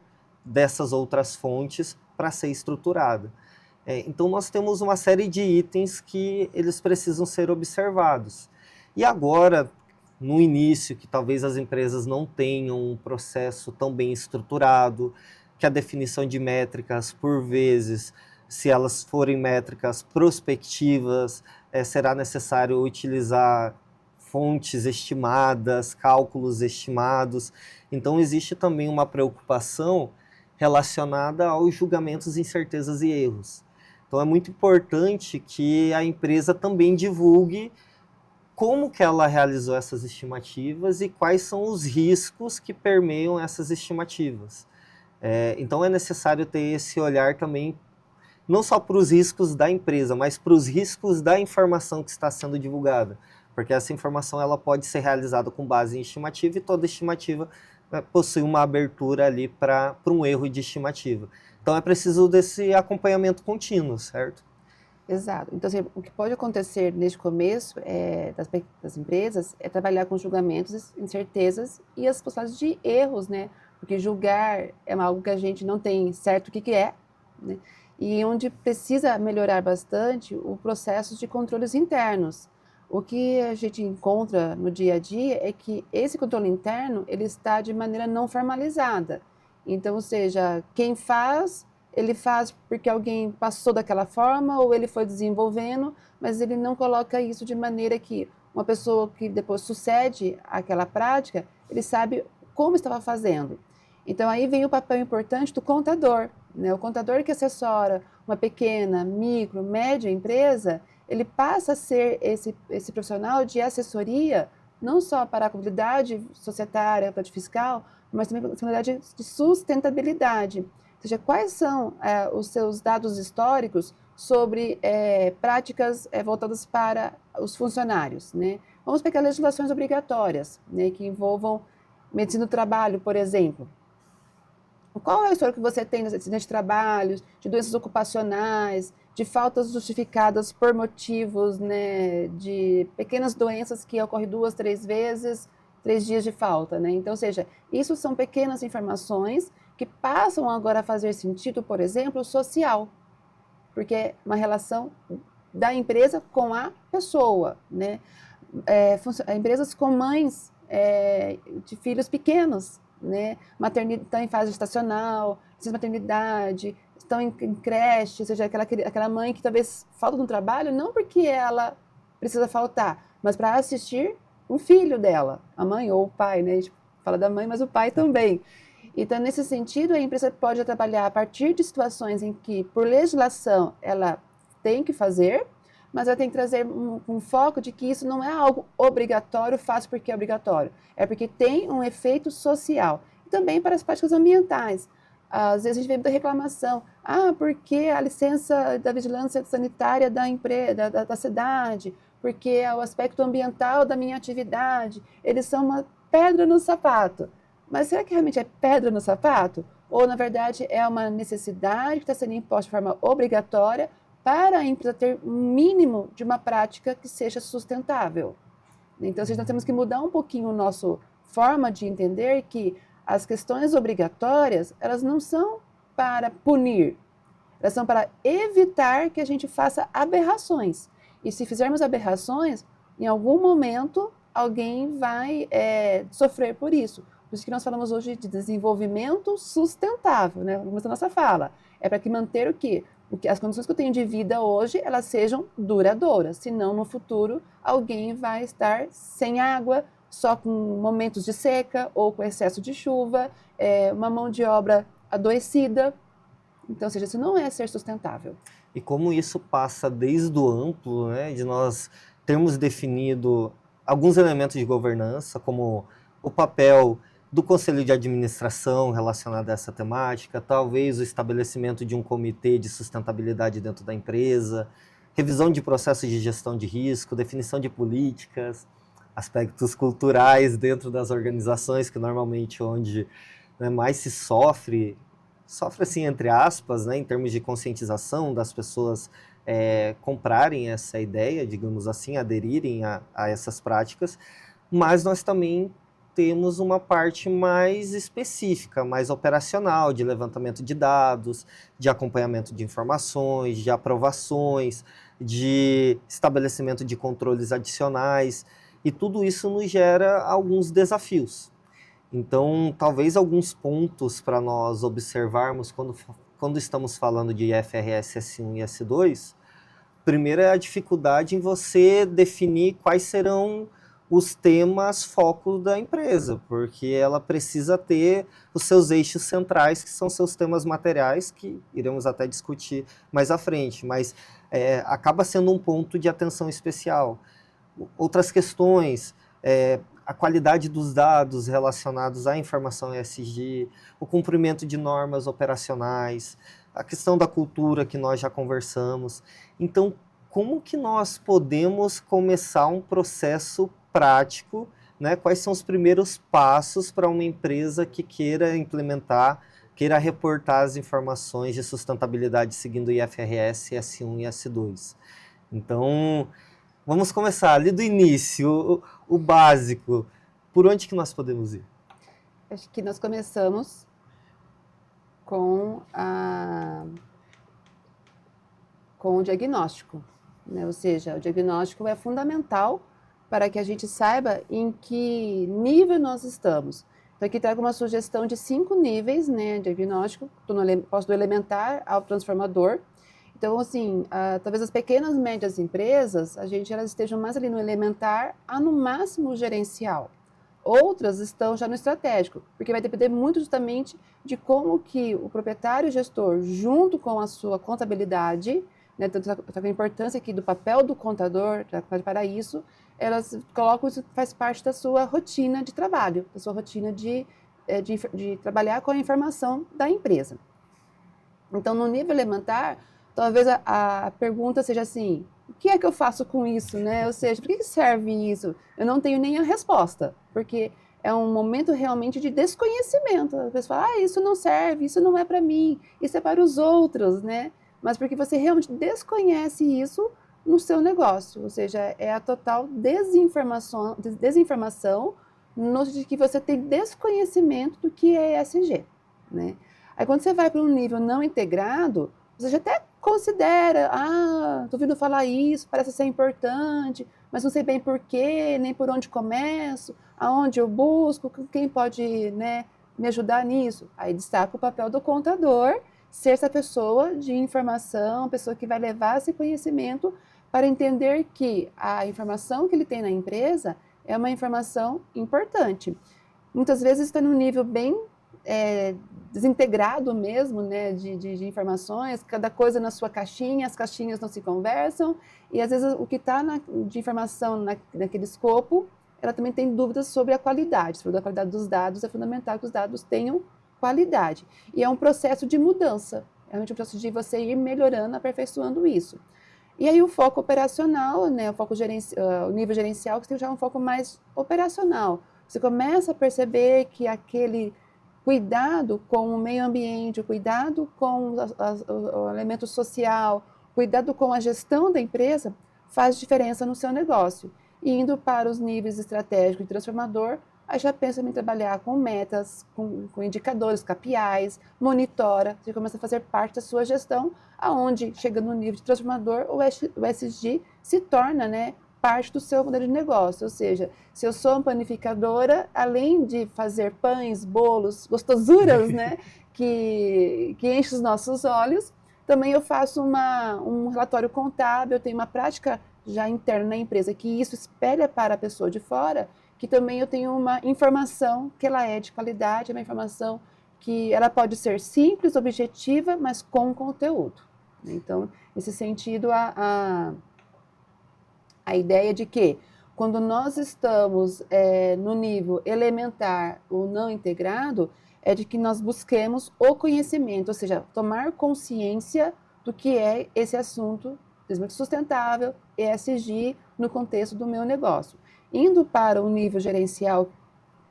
dessas outras fontes para ser estruturada. Então, nós temos uma série de itens que eles precisam ser observados. E agora, no início, que talvez as empresas não tenham um processo tão bem estruturado, que a definição de métricas, por vezes, se elas forem métricas prospectivas, será necessário utilizar fontes estimadas, cálculos estimados. Então, existe também uma preocupação relacionada aos julgamentos, incertezas e erros. Então, é muito importante que a empresa também divulgue como que ela realizou essas estimativas e quais são os riscos que permeiam essas estimativas. Então, é necessário ter esse olhar também, não só para os riscos da empresa, mas para os riscos da informação que está sendo divulgada. Porque essa informação ela pode ser realizada com base em estimativa e toda estimativa possui uma abertura ali para um erro de estimativa. Então, é preciso desse acompanhamento contínuo, certo? Exato. Então, assim, o que pode acontecer neste começo das empresas é trabalhar com julgamentos, incertezas e as possibilidades de erros, né? Porque julgar é algo que a gente não tem certo o que é, né? E onde precisa melhorar bastante o processo de controles internos. O que a gente encontra no dia a dia é que esse controle interno ele está de maneira não formalizada. Então, ou seja, quem faz, ele faz porque alguém passou daquela forma ou ele foi desenvolvendo, mas ele não coloca isso de maneira que uma pessoa que depois sucede àquela prática, ele sabe como estava fazendo. Então, aí vem o papel importante do contador, né? O contador que assessora uma pequena, micro, média empresa, ele passa a ser esse profissional de assessoria, não só para a contabilidade societária, a fiscal, mas também para a contabilidade de sustentabilidade. Ou seja, quais são os seus dados históricos sobre práticas voltadas para os funcionários, né? Vamos pegar legislações obrigatórias, né, que envolvam medicina do trabalho, por exemplo. Qual é o histórico que você tem de acidentes de trabalho, de doenças ocupacionais, de faltas justificadas por motivos, né, de pequenas doenças que ocorrem 2, 3 vezes, 3 dias de falta, né? Então, ou seja, isso são pequenas informações que passam agora a fazer sentido, por exemplo, social, porque é uma relação da empresa com a pessoa, né? Empresas com mães de filhos pequenos, né? Estão em fase gestacional, licença maternidade, estão em creche, ou seja, aquela mãe que talvez falta no trabalho, não porque ela precisa faltar, mas para assistir um filho dela, a mãe ou o pai, né? A gente fala da mãe, mas o pai também. Então, nesse sentido, a empresa pode trabalhar a partir de situações em que, por legislação, ela tem que fazer, mas ela tem que trazer um foco de que isso não é algo obrigatório, fácil porque é obrigatório. É porque tem um efeito social. E também para as práticas ambientais. Às vezes a gente vê muita reclamação. Porque a licença da vigilância sanitária da cidade, porque é o aspecto ambiental da minha atividade, eles são uma pedra no sapato. Mas será que realmente é pedra no sapato? Ou, na verdade, é uma necessidade que está sendo imposta de forma obrigatória para a empresa ter um mínimo de uma prática que seja sustentável? Então, nós temos que mudar um pouquinho a nossa forma de entender que as questões obrigatórias, elas não são para punir, elas são para evitar que a gente faça aberrações. E se fizermos aberrações, em algum momento alguém vai sofrer por isso. Por isso que nós falamos hoje de desenvolvimento sustentável, né? Como a nossa fala. É para que manter o quê? As condições que eu tenho de vida hoje, elas sejam duradouras. Senão, no futuro, alguém vai estar sem água, só com momentos de seca ou com excesso de chuva, uma mão de obra adoecida. Então, ou seja, isso não é ser sustentável. E como isso passa desde o amplo, né, de nós termos definido alguns elementos de governança, como o papel do conselho de administração relacionado a essa temática, talvez o estabelecimento de um comitê de sustentabilidade dentro da empresa, revisão de processos de gestão de risco, definição de políticas, aspectos culturais dentro das organizações, que normalmente onde, né, mais se sofre assim, entre aspas, né, em termos de conscientização das pessoas comprarem essa ideia, digamos assim, aderirem a essas práticas, mas nós também temos uma parte mais específica, mais operacional, de levantamento de dados, de acompanhamento de informações, de aprovações, de estabelecimento de controles adicionais, e tudo isso nos gera alguns desafios. Então, talvez alguns pontos para nós observarmos quando estamos falando de IFRS S1 e S2, primeiro é a dificuldade em você definir quais serão os temas foco da empresa, porque ela precisa ter os seus eixos centrais, que são seus temas materiais, que iremos até discutir mais à frente, mas acaba sendo um ponto de atenção especial. Outras questões, a qualidade dos dados relacionados à informação ESG, o cumprimento de normas operacionais, a questão da cultura que nós já conversamos. Então, como que nós podemos começar um processo prático, né? Quais são os primeiros passos para uma empresa que queira implementar, queira reportar as informações de sustentabilidade seguindo o IFRS, S1 e S2? Então, vamos começar ali do início, o básico. Por onde que nós podemos ir? Acho que nós começamos com o diagnóstico, né? Ou seja, o diagnóstico é fundamental para que a gente saiba em que nível nós estamos. Então, aqui trago uma sugestão de 5 níveis, né, de diagnóstico, posso do elementar ao transformador. Então, assim, talvez as pequenas e médias empresas, elas estejam mais ali no elementar, a no máximo gerencial. Outras estão já no estratégico, porque vai depender muito justamente de como que o proprietário e gestor, junto com a sua contabilidade, né, tanto a importância aqui do papel do contador para isso, elas colocam isso, faz parte da sua rotina de trabalho, da sua rotina de trabalhar com a informação da empresa. Então, no nível elementar, talvez a pergunta seja assim, o que é que eu faço com isso, né? Ou seja, por que serve isso? Eu não tenho nem a resposta, porque é um momento realmente de desconhecimento. A pessoa fala, isso não serve, isso não é para mim, isso é para os outros, né? Mas porque você realmente desconhece isso no seu negócio, ou seja, é a total desinformação no sentido de que você tem desconhecimento do que é ESG, né? Aí quando você vai para um nível não integrado, você já até considera, tô ouvindo falar isso, parece ser importante, mas não sei bem por quê, nem por onde começo, aonde eu busco, quem pode, né, me ajudar nisso. Aí destaca o papel do contador, ser essa pessoa de informação, pessoa que vai levar esse conhecimento para entender que a informação que ele tem na empresa é uma informação importante. Muitas vezes está num nível bem desintegrado mesmo, né, de informações, cada coisa na sua caixinha, as caixinhas não se conversam, e às vezes o que está de informação naquele escopo, ela também tem dúvidas sobre a qualidade. Sobre a qualidade dos dados, é fundamental que os dados tenham qualidade. E é um processo de mudança, é um processo de você ir melhorando, aperfeiçoando isso. E aí o foco operacional, né, o nível gerencial, que tem já um foco mais operacional. Você começa a perceber que aquele cuidado com o meio ambiente, o cuidado com o elemento social, cuidado com a gestão da empresa faz diferença no seu negócio. E indo para os níveis estratégico e transformador, aí já pensa em trabalhar com metas, com indicadores, KPIs, monitora, você começa a fazer parte da sua gestão, aonde, chegando no nível de transformador, o ESG se torna, né, parte do seu modelo de negócio. Ou seja, se eu sou uma panificadora, além de fazer pães, bolos, gostosuras, né, que enchem os nossos olhos, também eu faço um relatório contábil, eu tenho uma prática já interna na empresa, que isso espelha para a pessoa de fora, que também eu tenho uma informação que ela é de qualidade, uma informação que ela pode ser simples, objetiva, mas com conteúdo. Então, nesse sentido, a ideia de que quando nós estamos no nível elementar ou não integrado, é de que nós busquemos o conhecimento, ou seja, tomar consciência do que é esse assunto, desenvolvimento sustentável, ESG, no contexto do meu negócio. Indo para o nível gerencial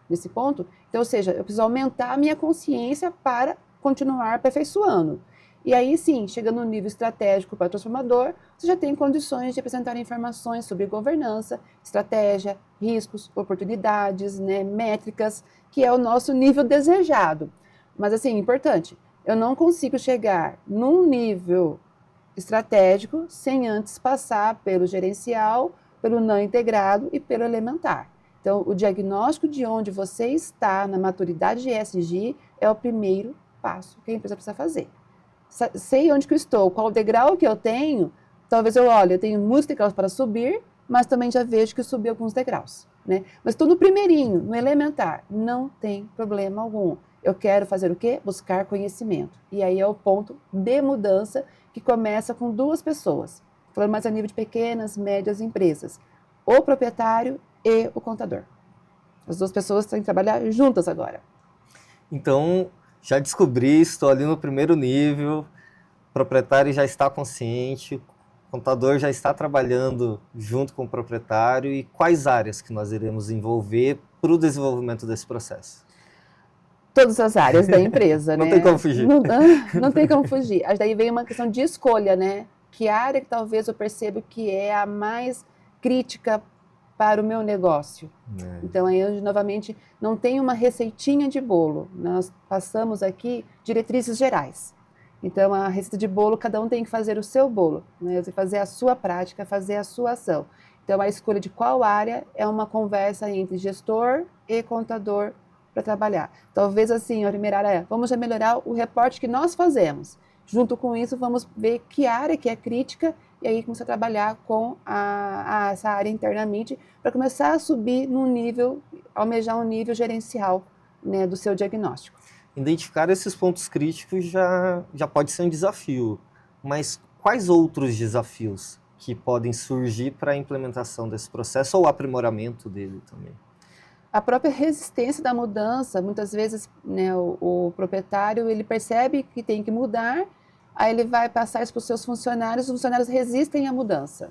nesse ponto, então, ou seja, eu preciso aumentar a minha consciência para continuar aperfeiçoando. E aí sim, chegando no nível estratégico para o transformador, você já tem condições de apresentar informações sobre governança, estratégia, riscos, oportunidades, né, métricas, que é o nosso nível desejado. Mas assim, importante, eu não consigo chegar num nível estratégico sem antes passar pelo gerencial, pelo não integrado e pelo elementar. Então, o diagnóstico de onde você está na maturidade de ESG é o primeiro passo que a empresa precisa fazer. Sei onde que eu estou, qual o degrau que eu tenho, talvez eu tenho muitos degraus para subir, mas também já vejo que eu subi alguns degraus, né? Mas estou no primeirinho, no elementar, não tem problema algum. Eu quero fazer o quê? Buscar conhecimento. E aí é o ponto de mudança que começa com duas pessoas, falando mais a nível de pequenas, médias empresas, o proprietário e o contador. As duas pessoas têm que trabalhar juntas agora. Então, já descobri, estou ali no primeiro nível, o proprietário já está consciente, o contador já está trabalhando junto com o proprietário, e quais áreas que nós iremos envolver para o desenvolvimento desse processo? Todas as áreas da empresa, Não né? tem como fugir. Não tem como fugir. Aí daí vem uma questão de escolha, né? Que área que talvez eu percebo que é a mais crítica para o meu negócio. Então, aí, novamente, não tem uma receitinha de bolo. Nós passamos aqui diretrizes gerais. Então, a receita de bolo, cada um tem que fazer o seu bolo, né? Você fazer a sua prática, fazer a sua ação. Então, a escolha de qual área é uma conversa entre gestor e contador para trabalhar. Talvez assim, a primeira área vamos já melhorar o reporte que nós fazemos. Junto com isso, vamos ver que área que é crítica e aí começar a trabalhar com essa área internamente para começar a subir num nível, almejar um nível gerencial, né, do seu diagnóstico. Identificar esses pontos críticos já pode ser um desafio, mas quais outros desafios que podem surgir para a implementação desse processo ou aprimoramento dele também? A própria resistência da mudança, muitas vezes, né, o proprietário ele percebe que tem que mudar, aí ele vai passar isso para os seus funcionários, os funcionários resistem à mudança.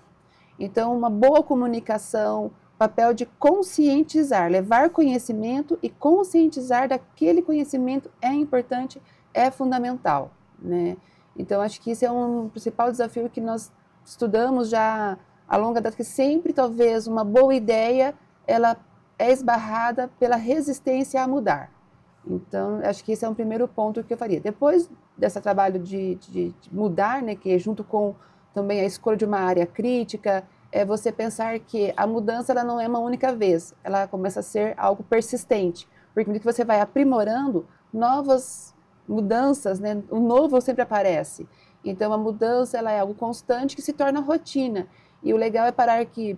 Então, uma boa comunicação, papel de conscientizar, levar conhecimento e conscientizar daquele conhecimento é importante, é fundamental, né? Então, acho que esse é um principal desafio que nós estudamos já a longa data, que sempre, talvez, uma boa ideia, ela é esbarrada pela resistência a mudar. Então, acho que esse é um primeiro ponto que eu faria. Depois desse trabalho de mudar, né, que é junto com também a escolha de uma área crítica, é você pensar que a mudança ela não é uma única vez, ela começa a ser algo persistente, porque no que você vai aprimorando, novas mudanças, né, o novo sempre aparece. Então, a mudança ela é algo constante que se torna rotina. E o legal é parar que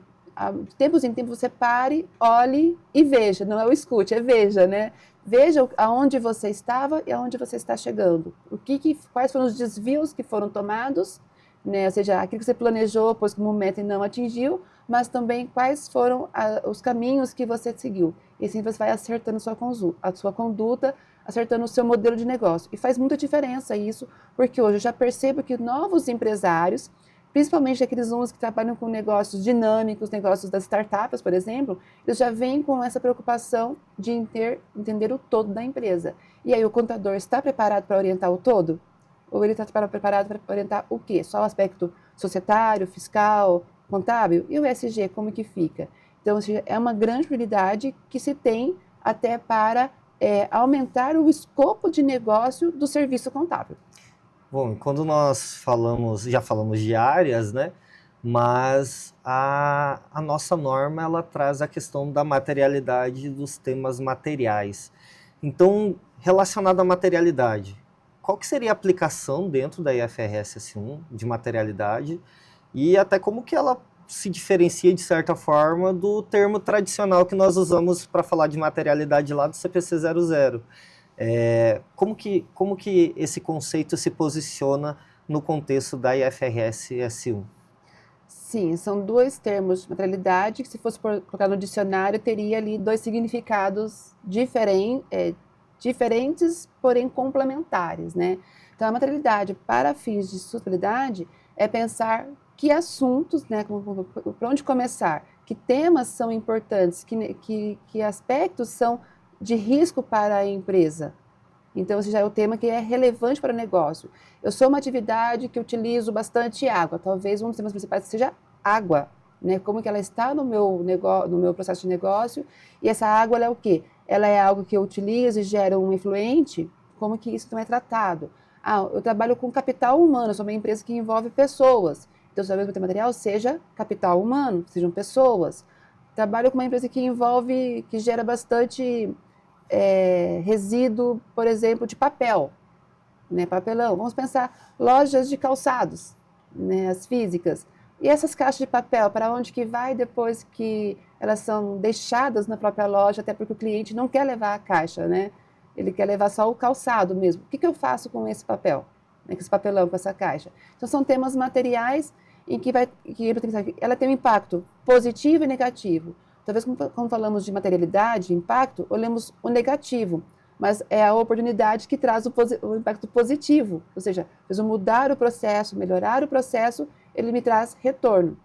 de tempos em tempos você pare, olhe e veja, não é o escute, é veja, né? Veja aonde você estava e aonde você está chegando. Quais foram os desvios que foram tomados, né? Ou seja, aquilo que você planejou, pôs como meta e não atingiu, mas também quais foram os caminhos que você seguiu. E assim você vai acertando a sua conduta, acertando o seu modelo de negócio. E faz muita diferença isso, porque hoje eu já percebo que novos empresários, principalmente aqueles uns que trabalham com negócios dinâmicos, negócios das startups, por exemplo, eles já vêm com essa preocupação de entender o todo da empresa. E aí o contador está preparado para orientar o todo? Ou ele está preparado para orientar o quê? Só o aspecto societário, fiscal, contábil? E o ESG, como que fica? Então, é uma grande prioridade que se tem até para aumentar o escopo de negócio do serviço contábil. Bom, quando nós falamos, já falamos de áreas, né? Mas a nossa norma, ela traz a questão da materialidade dos temas materiais. Então, relacionado à materialidade, qual que seria a aplicação dentro da IFRS S1 de materialidade e até como que ela se diferencia, de certa forma, do termo tradicional que nós usamos para falar de materialidade lá do CPC 00? Como que esse conceito se posiciona no contexto da IFRS S1? Sim, são dois termos de materialidade que, se fosse colocar no dicionário, teria ali dois significados diferentes, porém complementares, né? Então, a materialidade para fins de sustentabilidade é pensar que assuntos, né, por onde começar, que temas são importantes, que aspectos são de risco para a empresa. Então, esse já é o tema que é relevante para o negócio. Eu sou uma atividade que utilizo bastante água. Talvez um dos temas principais seja água, né? Como que ela está no meu processo de negócio. E essa água, ela é o quê? Ela é algo que eu utilizo e gera um efluente. Como que isso não é tratado? Eu trabalho com capital humano. Sou uma empresa que envolve pessoas. Então, talvez o meu material seja capital humano, sejam pessoas. Trabalho com uma empresa que gera bastante resíduo, por exemplo, de papel, né, papelão. Vamos pensar lojas de calçados, né, as físicas. E essas caixas de papel, para onde que vai depois que elas são deixadas na própria loja, até porque o cliente não quer levar a caixa, né? Ele quer levar só o calçado mesmo. O que eu faço com esse papel? Né, com esse papelão, com essa caixa? Então, são temas materiais em que ela tem um impacto positivo e negativo. Talvez, quando falamos de materialidade, impacto, olhemos o negativo, mas é a oportunidade que traz o impacto positivo. Ou seja, eu mudar o processo, melhorar o processo, ele me traz retorno.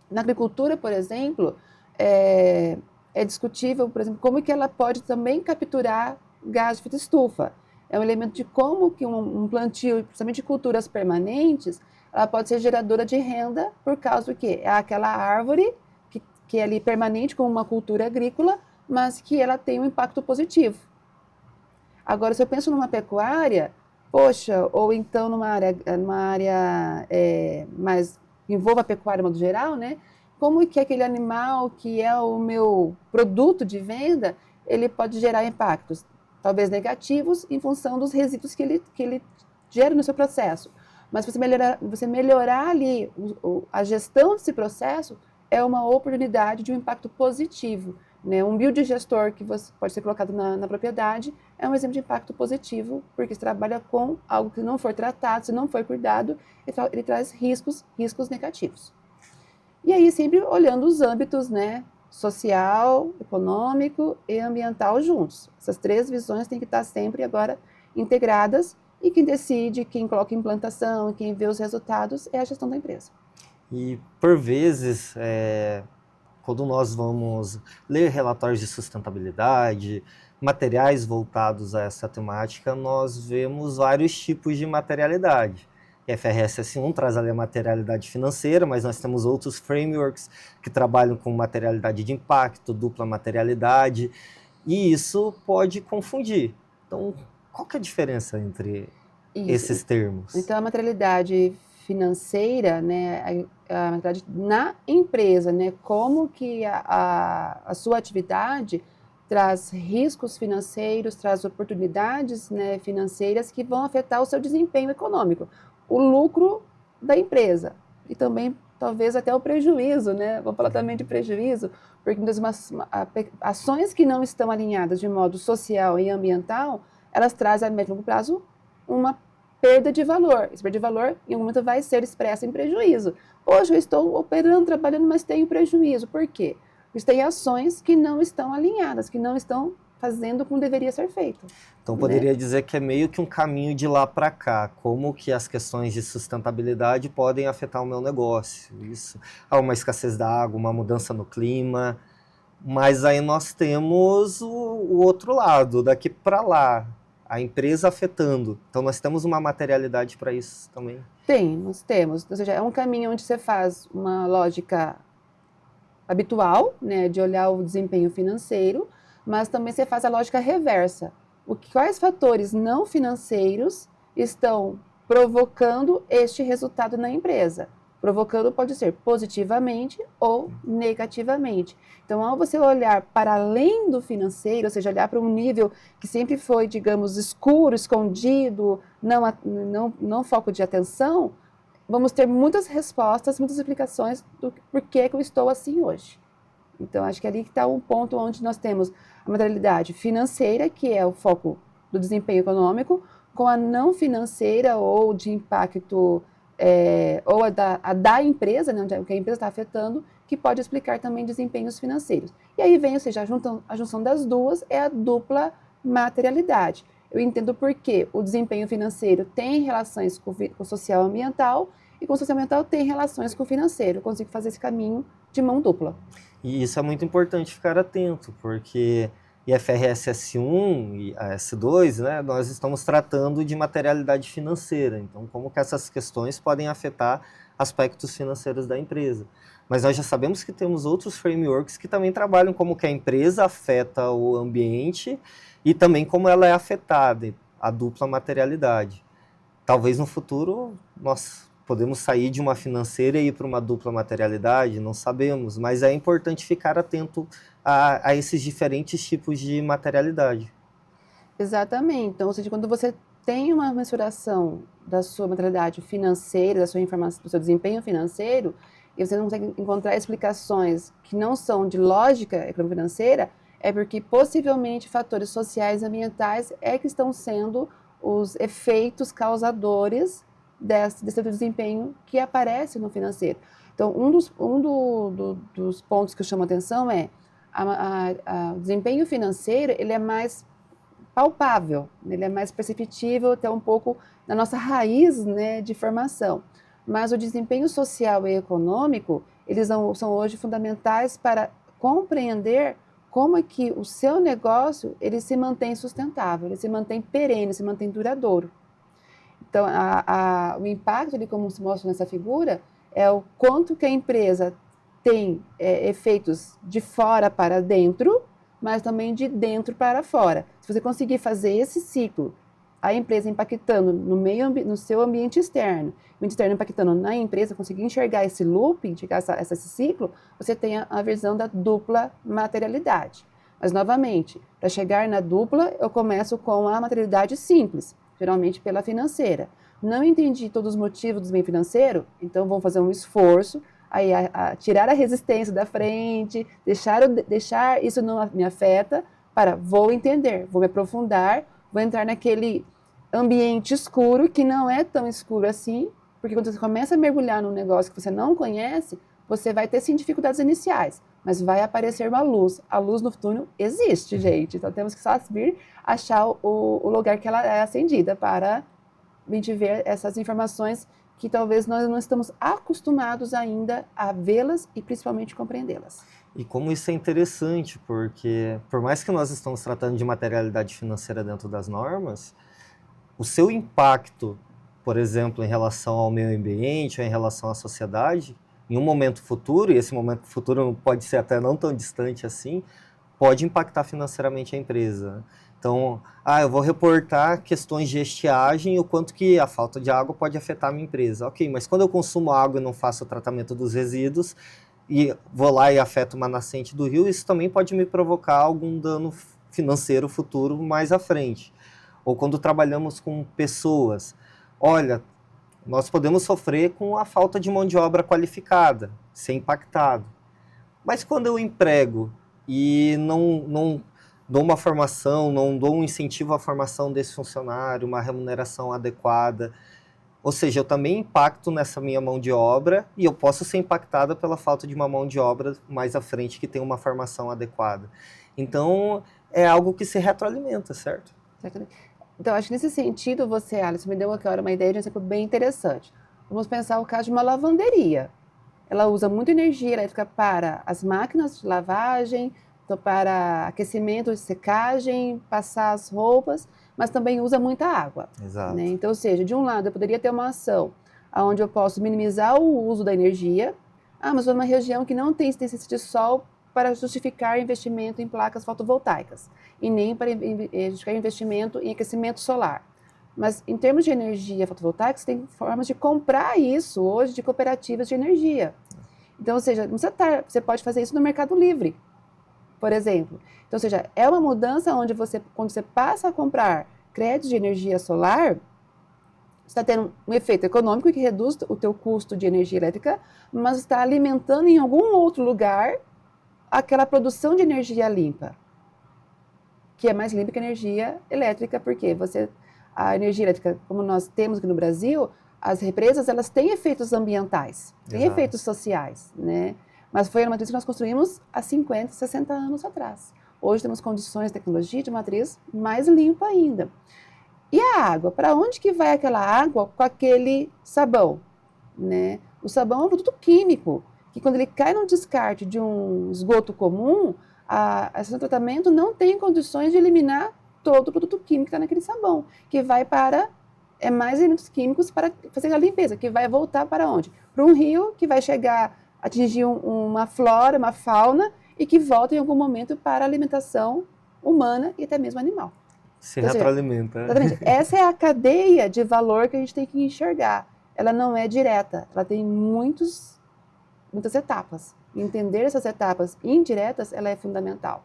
Na agricultura, por exemplo, é discutível, por exemplo, como que ela pode também capturar gás de efeito estufa. É um elemento de como que um plantio, principalmente de culturas permanentes, ela pode ser geradora de renda por causa do quê? É aquela árvore que é ali permanente como uma cultura agrícola, mas que ela tem um impacto positivo. Agora, se eu penso numa pecuária, poxa, ou então numa área mais que envolva a pecuária de modo geral, né? Como que aquele animal que é o meu produto de venda, ele pode gerar impactos, talvez negativos, em função dos resíduos que ele gera no seu processo. Mas se você melhorar ali a gestão desse processo, é uma oportunidade de um impacto positivo, né? Um biodigestor que pode ser colocado na propriedade é um exemplo de impacto positivo, porque se trabalha com algo que não for tratado, se não for cuidado, ele traz riscos negativos. E aí sempre olhando os âmbitos, né, social, econômico e ambiental juntos. Essas três visões têm que estar sempre agora integradas, e quem decide, quem coloca implantação, quem vê os resultados é a gestão da empresa. E, por vezes, quando nós vamos ler relatórios de sustentabilidade, materiais voltados a essa temática, nós vemos vários tipos de materialidade. A IFRS S1 traz ali a materialidade financeira, mas nós temos outros frameworks que trabalham com materialidade de impacto, dupla materialidade, e isso pode confundir. Então, qual que é a diferença entre esses termos? Então, a materialidade financeira, né, a materialidade na empresa, né, como que a sua atividade traz riscos financeiros, traz oportunidades, né, financeiras que vão afetar o seu desempenho econômico, o lucro da empresa e também talvez até o prejuízo, né? Vamos falar também de prejuízo, porque ações que não estão alinhadas de modo social e ambiental, elas trazem a médio e longo prazo uma perda de valor. Esse perda de valor, em algum momento, vai ser expressa em prejuízo. Poxa, eu estou operando, trabalhando, mas tenho prejuízo. Por quê? Porque tem ações que não estão alinhadas, que não estão fazendo como deveria ser feito. Então, poderia dizer que é meio que um caminho de lá para cá, como que as questões de sustentabilidade podem afetar o meu negócio. Isso, uma escassez da água, uma mudança no clima, mas aí nós temos o outro lado, daqui para lá, a empresa afetando. Então, nós temos uma materialidade para isso também? Nós temos. Ou seja, é um caminho onde você faz uma lógica habitual, né, de olhar o desempenho financeiro, mas também você faz a lógica reversa. Quais fatores não financeiros estão provocando este resultado na empresa? Provocando pode ser positivamente ou negativamente. Então, ao você olhar para além do financeiro, ou seja, olhar para um nível que sempre foi, digamos, escuro, escondido, não foco de atenção, vamos ter muitas respostas, muitas explicações do porquê que eu estou assim hoje. Então, acho que ali que está um ponto onde nós temos a materialidade financeira, que é o foco do desempenho econômico, com a não financeira ou de impacto, ou a da empresa, né, o que a empresa está afetando, que pode explicar também desempenhos financeiros. E aí vem, ou seja, a junção das duas é a dupla materialidade. Eu entendo por que o desempenho financeiro tem relações com o social e ambiental, e com o social e ambiental tem relações com o financeiro. Eu consigo fazer esse caminho de mão dupla. E isso é muito importante ficar atento, porque IFRS S1 e a S2, né, nós estamos tratando de materialidade financeira, então como que essas questões podem afetar aspectos financeiros da empresa. Mas nós já sabemos que temos outros frameworks que também trabalham como que a empresa afeta o ambiente e também como ela é afetada, a dupla materialidade. Talvez no futuro nós podemos sair de uma financeira e ir para uma dupla materialidade, não sabemos, mas é importante ficar atento a esses diferentes tipos de materialidade. Exatamente. Então, ou seja, quando você tem uma mensuração da sua materialidade financeira, da sua informação, do seu desempenho financeiro, e você não consegue encontrar explicações que não são de lógica econômico-financeira, é porque possivelmente fatores sociais e ambientais é que estão sendo os efeitos causadores desse desempenho que aparece no financeiro. Então, dos pontos que eu chamo a atenção é o desempenho financeiro, ele é mais palpável, ele é mais perceptível, até um pouco na nossa raiz, né, de formação. Mas o desempenho social e econômico, eles são hoje fundamentais para compreender como é que o seu negócio ele se mantém sustentável, ele se mantém perene, se mantém duradouro. Então, o impacto, ele, como se mostra nessa figura, é o quanto que a empresa tem efeitos de fora para dentro, mas também de dentro para fora. Se você conseguir fazer esse ciclo, a empresa impactando no seu ambiente externo, o ambiente externo impactando na empresa, conseguir enxergar esse loop, enxergar esse ciclo, você tem a visão da dupla materialidade. Mas, novamente, para chegar na dupla, eu começo com a materialidade simples, geralmente pela financeira. Não entendi todos os motivos do desempenho financeiro, então vou fazer um esforço, aí tirar a resistência da frente, deixar isso não me afeta, vou entender, vou me aprofundar, vou entrar naquele ambiente escuro, que não é tão escuro assim, porque quando você começa a mergulhar num negócio que você não conhece, você vai ter sim dificuldades iniciais, mas vai aparecer uma luz. A luz no túnel existe, gente, então temos que só achar o lugar que ela é acendida para a gente ver essas informações que talvez nós não estamos acostumados ainda a vê-las e principalmente compreendê-las. E como isso é interessante, porque por mais que nós estamos tratando de materialidade financeira dentro das normas, o seu impacto, por exemplo, em relação ao meio ambiente ou em relação à sociedade, em um momento futuro, e esse momento futuro pode ser até não tão distante assim, pode impactar financeiramente a empresa. Então, eu vou reportar questões de estiagem e o quanto que a falta de água pode afetar a minha empresa. Ok, mas quando eu consumo água e não faço o tratamento dos resíduos, e vou lá e afeto uma nascente do rio, isso também pode me provocar algum dano financeiro futuro mais à frente. Ou quando trabalhamos com pessoas, olha, nós podemos sofrer com a falta de mão de obra qualificada, ser impactado. Mas quando eu emprego e não dou uma formação, não dou um incentivo à formação desse funcionário, uma remuneração adequada, ou seja, eu também impacto nessa minha mão de obra e eu posso ser impactada pela falta de uma mão de obra mais à frente que tem uma formação adequada. Então, é algo que se retroalimenta, certo? Então, acho que nesse sentido, você, Alisson, me deu agora uma ideia de um exemplo bem interessante. Vamos pensar o caso de uma lavanderia. Ela usa muita energia elétrica para as máquinas de lavagem, então para aquecimento e secagem, passar as roupas, mas também usa muita água. Exato. Né? Então, ou seja, de um lado eu poderia ter uma ação onde eu posso minimizar o uso da energia, mas estou numa região que não tem incidência de sol para justificar investimento em placas fotovoltaicas e nem para justificar investimento em aquecimento solar. Mas, em termos de energia fotovoltaica, você tem formas de comprar isso hoje de cooperativas de energia. Então, ou seja, você pode fazer isso no Mercado Livre, por exemplo. Então, ou seja, é uma mudança onde quando você passa a comprar créditos de energia solar, você está tendo um efeito econômico que reduz o teu custo de energia elétrica, mas está alimentando em algum outro lugar aquela produção de energia limpa, que é mais limpa que a energia elétrica, porque a energia elétrica, como nós temos aqui no Brasil, as represas, elas têm efeitos ambientais, têm efeitos sociais, né? Mas foi uma matriz que nós construímos há 50, 60 anos atrás. Hoje temos condições de tecnologia de matriz mais limpa ainda. E a água? Para onde que vai aquela água com aquele sabão, né? O sabão é um produto químico, que quando ele cai no descarte de um esgoto comum, a estação de tratamento não tem condições de eliminar todo o produto químico que está naquele sabão, que vai para mais elementos químicos para fazer a limpeza, que vai voltar para onde? Para um rio, que vai atingir uma flora, uma fauna, e que volta em algum momento para a alimentação humana e até mesmo animal. Se retroalimenta. Exatamente. Essa é a cadeia de valor que a gente tem que enxergar. Ela não é direta, ela tem muitas etapas. Entender essas etapas indiretas, ela é fundamental.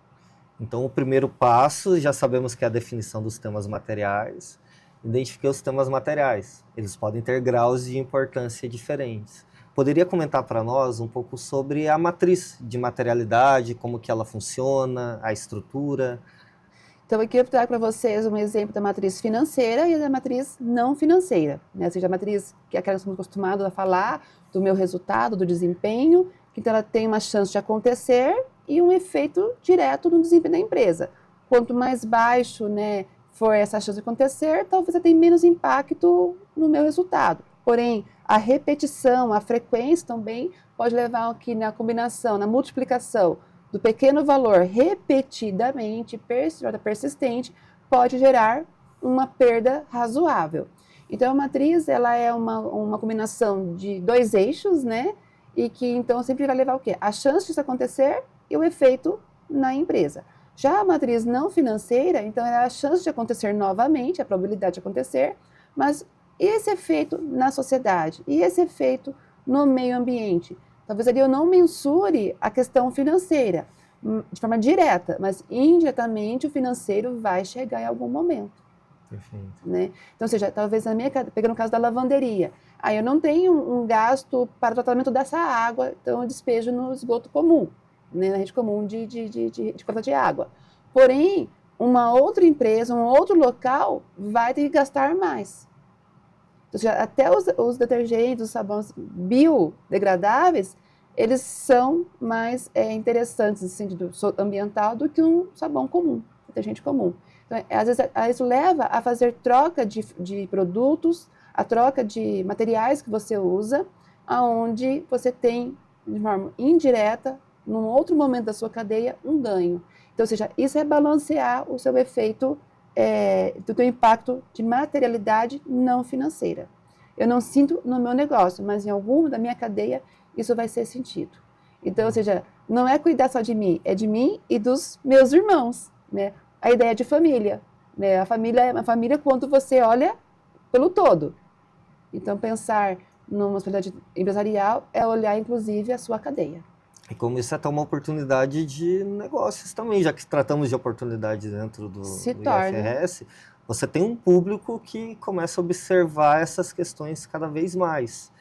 Então, o primeiro passo, já sabemos que é a definição dos temas materiais. Identifiquei os temas materiais. Eles podem ter graus de importância diferentes. Poderia comentar para nós um pouco sobre a matriz de materialidade, como que ela funciona, a estrutura? Então, aqui eu trago para vocês um exemplo da matriz financeira e da matriz não financeira, né? Ou seja, a matriz que é aquela que estamos acostumados a falar, do meu resultado, do desempenho, que então ela tem uma chance de acontecer e um efeito direto no desempenho da empresa. Quanto mais baixo, né, for essa chance de acontecer, talvez ela tenha menos impacto no meu resultado. Porém, a repetição, a frequência também pode levar aqui na combinação, na multiplicação do pequeno valor repetidamente, persistente, pode gerar uma perda razoável. Então, a matriz ela é uma combinação de dois eixos, né? E que então sempre vai levar o quê? A chance disso acontecer e o efeito na empresa. Já a matriz não financeira, então é a chance de acontecer novamente, a probabilidade de acontecer, mas esse efeito na sociedade e esse efeito no meio ambiente. Talvez ali eu não mensure a questão financeira de forma direta, mas indiretamente o financeiro vai chegar em algum momento. Perfeito. Né? Então, ou seja, talvez pegando o caso da lavanderia, aí eu não tenho um gasto para o tratamento dessa água, então eu despejo no esgoto comum, né, na rede comum de coleta de água. Porém, uma outra empresa, um outro local vai ter que gastar mais. Então, ou seja, até os detergentes, os sabões biodegradáveis, eles são mais interessantes no sentido ambiental do que um sabão comum, detergente comum. Então, às vezes, isso leva a fazer troca de produtos, a troca de materiais que você usa, aonde você tem, de forma indireta, num outro momento da sua cadeia, um ganho. Então, ou seja, isso é balancear o seu efeito do teu impacto de materialidade não financeira. Eu não sinto no meu negócio, mas em alguma da minha cadeia, isso vai ser sentido. Então, ou seja, não é cuidar só de mim, é de mim e dos meus irmãos, né? A ideia de família, né? A família é uma família quando você olha pelo todo. Então, pensar numa responsabilidade empresarial é olhar, inclusive, a sua cadeia. E como isso é até uma oportunidade de negócios também, já que tratamos de oportunidade dentro do IFRS, você tem um público que começa a observar essas questões cada vez mais.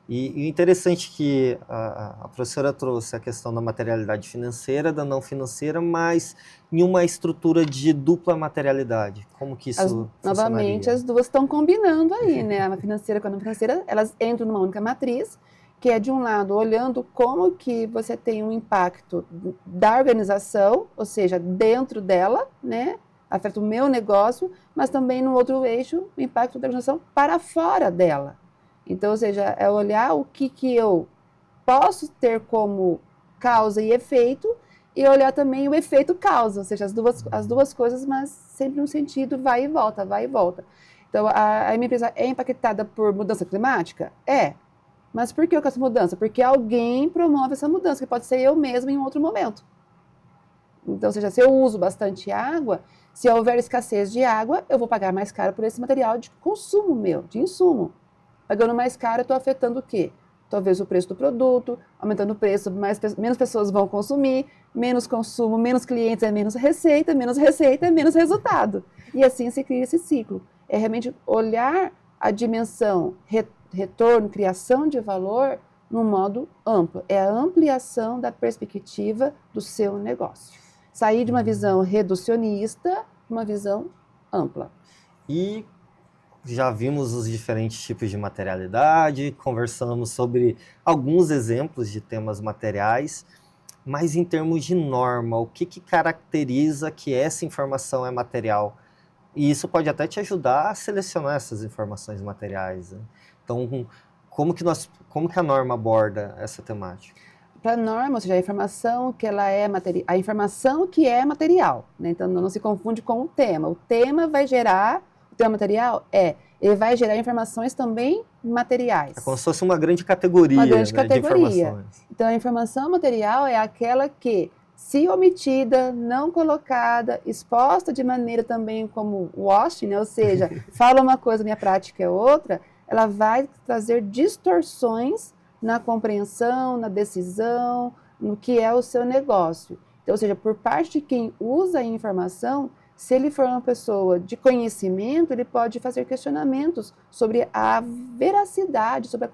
E o interessante que a professora trouxe a questão da materialidade financeira, da não financeira, mas em uma estrutura de dupla materialidade. Como que isso novamente, as duas estão combinando aí, né? A financeira com a não financeira, elas entram numa única matriz, que é de um lado olhando como que você tem um impacto da organização, ou seja, dentro dela, né? Afeta o meu negócio, mas também no outro eixo, o impacto da organização para fora dela. Então, ou seja, é olhar o que eu posso ter como causa e efeito e olhar também o efeito causa, ou seja, as duas coisas, mas sempre no sentido vai e volta, vai e volta. Então, a minha empresa é impactada por mudança climática? É. Mas por que eu quero essa mudança? Porque alguém promove essa mudança, que pode ser eu mesmo em outro momento. Então, ou seja, se eu uso bastante água, se houver escassez de água, eu vou pagar mais caro por esse material de consumo meu, de insumo. Pagando mais caro, eu estou afetando o quê? Talvez o preço do produto, aumentando o preço, menos pessoas vão consumir, menos consumo, menos clientes é menos receita é menos resultado. E assim se cria esse ciclo. É realmente olhar a dimensão retorno, criação de valor num modo amplo. É a ampliação da perspectiva do seu negócio. Sair de uma visão reducionista para uma visão ampla. E já vimos os diferentes tipos de materialidade, conversamos sobre alguns exemplos de temas materiais, mas em termos de norma, o que caracteriza que essa informação é material? E isso pode até te ajudar a selecionar essas informações materiais, né? Então, como que a norma aborda essa temática? Para a norma, ou seja, a informação que ela é a informação que é material, né? Então não se confunde com o tema. O tema vai gerar, o tema material ele vai gerar informações também materiais. É como se fosse uma grande categoria, uma grande categoria. De informações. Então a informação material é aquela que, se omitida, não colocada, exposta de maneira também como washing, né? Ou seja, fala uma coisa, minha prática é outra, ela vai trazer distorções na compreensão, na decisão, no que é o seu negócio. Então, ou seja, por parte de quem usa a informação, se ele for uma pessoa de conhecimento, ele pode fazer questionamentos sobre a veracidade, sobre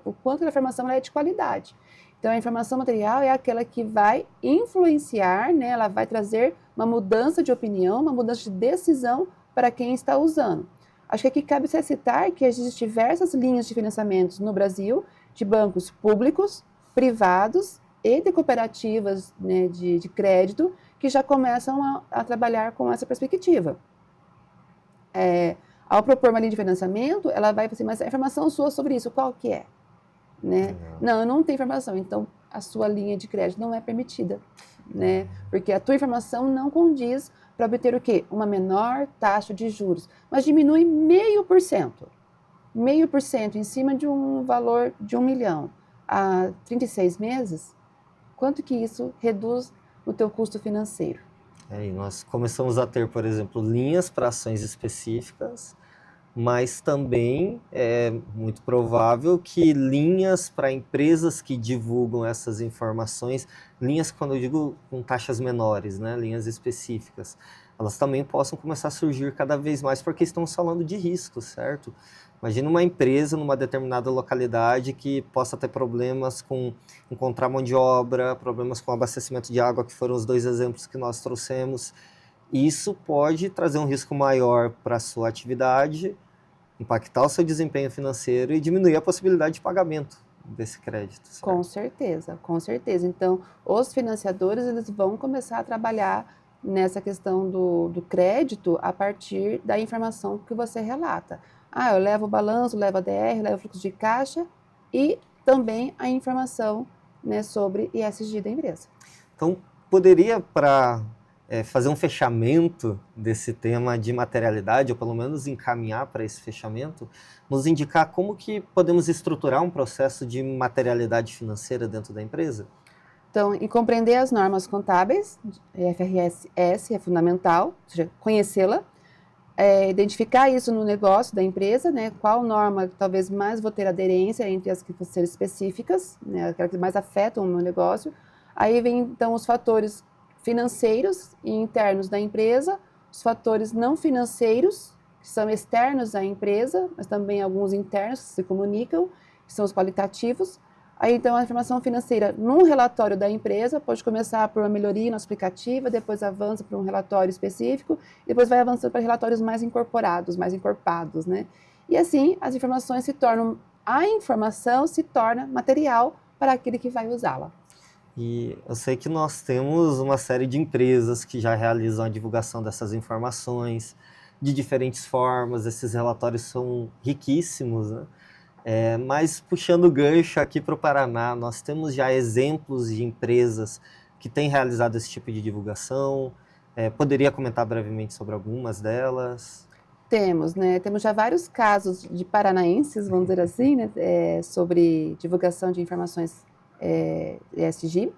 o quanto a informação é de qualidade. Então, a informação material é aquela que vai influenciar, né? Ela vai trazer uma mudança de opinião, uma mudança de decisão para quem está usando. Acho que aqui cabe citar que existem diversas linhas de financiamentos no Brasil, de bancos públicos, privados e de cooperativas, né, de crédito, que já começam a trabalhar com essa perspectiva. Ao propor uma linha de financiamento, ela vai assim, mas a informação sua sobre isso, qual que é? Né? Não, eu não tenho informação, então a sua linha de crédito não é permitida, né? Porque a tua informação não condiz para obter o quê? Uma menor taxa de juros, mas diminui 0,5%. 0,5% em cima de um valor de 1 milhão a 36 meses, quanto que isso reduz o teu custo financeiro? E nós começamos a ter, por exemplo, linhas para ações específicas, mas também é muito provável que linhas para empresas que divulgam essas informações, linhas quando eu digo com taxas menores, né, linhas específicas, elas também possam começar a surgir cada vez mais porque estamos falando de risco, certo? Imagina uma empresa numa determinada localidade que possa ter problemas com encontrar mão de obra, problemas com abastecimento de água, que foram os 2 exemplos que nós trouxemos. Isso pode trazer um risco maior para a sua atividade, impactar o seu desempenho financeiro e diminuir a possibilidade de pagamento desse crédito. Certo? Com certeza, com certeza. Então, os financiadores eles vão começar a trabalhar nessa questão do crédito a partir da informação que você relata. Eu levo o balanço, levo a DR, levo o fluxo de caixa e também a informação, né, sobre ESG da empresa. Então, poderia, para fazer um fechamento desse tema de materialidade, ou pelo menos encaminhar para esse fechamento, nos indicar como que podemos estruturar um processo de materialidade financeira dentro da empresa? Então, e compreender as normas contábeis, FRS é fundamental, ou seja, conhecê-la, identificar isso no negócio da empresa, né, qual norma talvez mais vou ter aderência entre as que vão ser específicas, né, aquelas que mais afetam o meu negócio. Aí vem, então, os fatores financeiros e internos da empresa, os fatores não financeiros, que são externos à empresa, mas também alguns internos que se comunicam, que são os qualitativos. Aí, então, a informação financeira num relatório da empresa pode começar por uma melhoria na explicativa, depois avança para um relatório específico, depois vai avançando para relatórios mais incorporados, mais encorpados, né? E assim, a informação se torna material para aquele que vai usá-la. E eu sei que nós temos uma série de empresas que já realizam a divulgação dessas informações de diferentes formas, esses relatórios são riquíssimos, né? Mas puxando o gancho aqui para o Paraná, nós temos já exemplos de empresas que têm realizado esse tipo de divulgação. Poderia comentar brevemente sobre algumas delas? Temos, né? Temos já vários casos de paranaenses, vamos dizer assim, né? Sobre divulgação de informações ESG.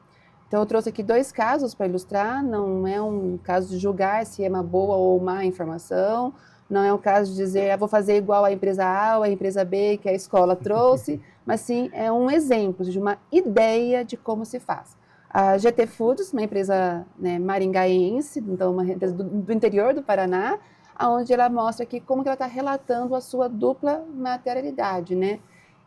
Então, eu trouxe aqui 2 casos para ilustrar, não é um caso de julgar se é uma boa ou má informação, não é um caso de dizer, vou fazer igual a empresa A ou a empresa B que a escola trouxe, mas sim é um exemplo de uma ideia de como se faz. A GT Foods, uma empresa, né, maringaense, então uma empresa do interior do Paraná, onde ela mostra aqui como que ela está relatando a sua dupla materialidade, né?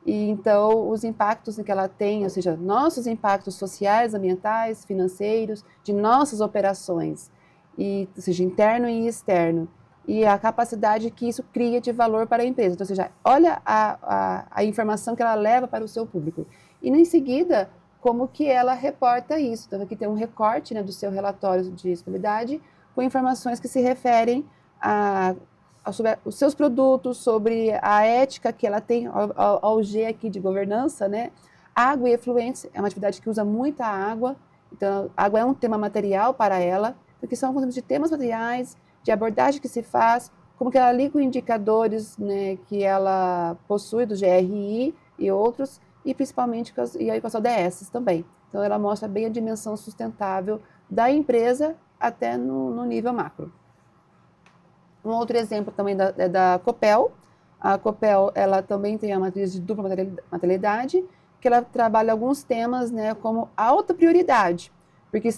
E então os impactos que ela tem, ou seja, nossos impactos sociais, ambientais, financeiros, de nossas operações, ou seja, interno e externo, e a capacidade que isso cria de valor para a empresa. Então, ou seja, olha a informação que ela leva para o seu público. E em seguida, como que ela reporta isso. Então, aqui tem um recorte, né, do seu relatório de disponibilidade com informações que se referem sobre os seus produtos, sobre a ética que ela tem, ao G aqui de governança, né? Água e efluentes é uma atividade que usa muita água, então água é um tema material para ela, porque são alguns de temas materiais, de abordagem que se faz, como que ela liga com indicadores, né, que ela possui do GRI e outros, e principalmente com as ODS também. Então ela mostra bem a dimensão sustentável da empresa até no nível macro. Um outro exemplo também é da Copel. A Copel, ela também tem a matriz de dupla materialidade, que ela trabalha alguns temas, né, como alta prioridade, porque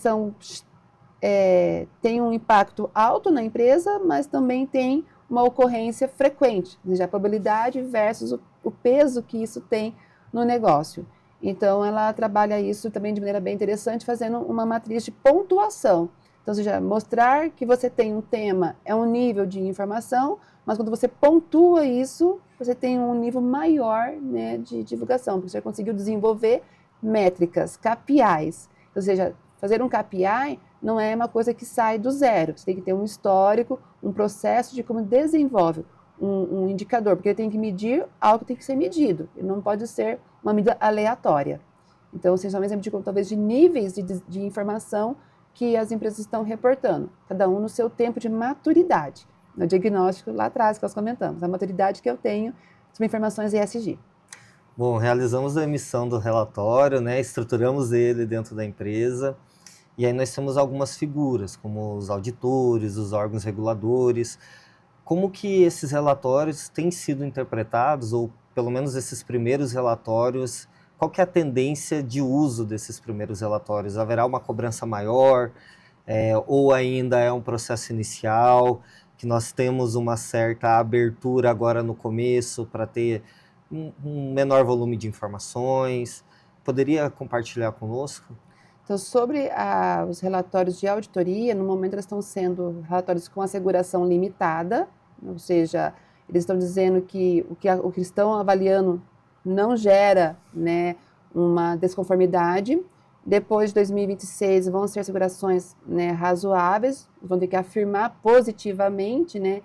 tem um impacto alto na empresa, mas também tem uma ocorrência frequente, ou seja, a probabilidade versus o peso que isso tem no negócio. Então, ela trabalha isso também de maneira bem interessante, fazendo uma matriz de pontuação. Então, ou seja, mostrar que você tem um tema é um nível de informação, mas quando você pontua isso, você tem um nível maior, né, de divulgação, porque você conseguiu desenvolver métricas, KPIs. Ou seja, fazer um KPI não é uma coisa que sai do zero, você tem que ter um histórico, um processo de como desenvolve um indicador, porque ele tem que medir algo que tem que ser medido, ele não pode ser uma medida aleatória. Então, vocês são um exemplo de, talvez, de níveis de informação que as empresas estão reportando, cada um no seu tempo de maturidade. No diagnóstico lá atrás que nós comentamos, a maturidade que eu tenho sobre informações ESG. Bom, realizamos a emissão do relatório, né, estruturamos ele dentro da empresa, e aí nós temos algumas figuras, como os auditores, os órgãos reguladores. Como que esses relatórios têm sido interpretados, ou pelo menos esses primeiros relatórios, qual que é a tendência de uso desses primeiros relatórios? Haverá uma cobrança maior, ou ainda é um processo inicial, que nós temos uma certa abertura agora no começo para ter um menor volume de informações? Poderia compartilhar conosco? Então, sobre os relatórios de auditoria, no momento eles estão sendo relatórios com asseguração limitada, ou seja, eles estão dizendo que o que eles estão avaliando não gera, né, uma desconformidade. Depois de 2026 vão ser assegurações, né, razoáveis, vão ter que afirmar positivamente, né,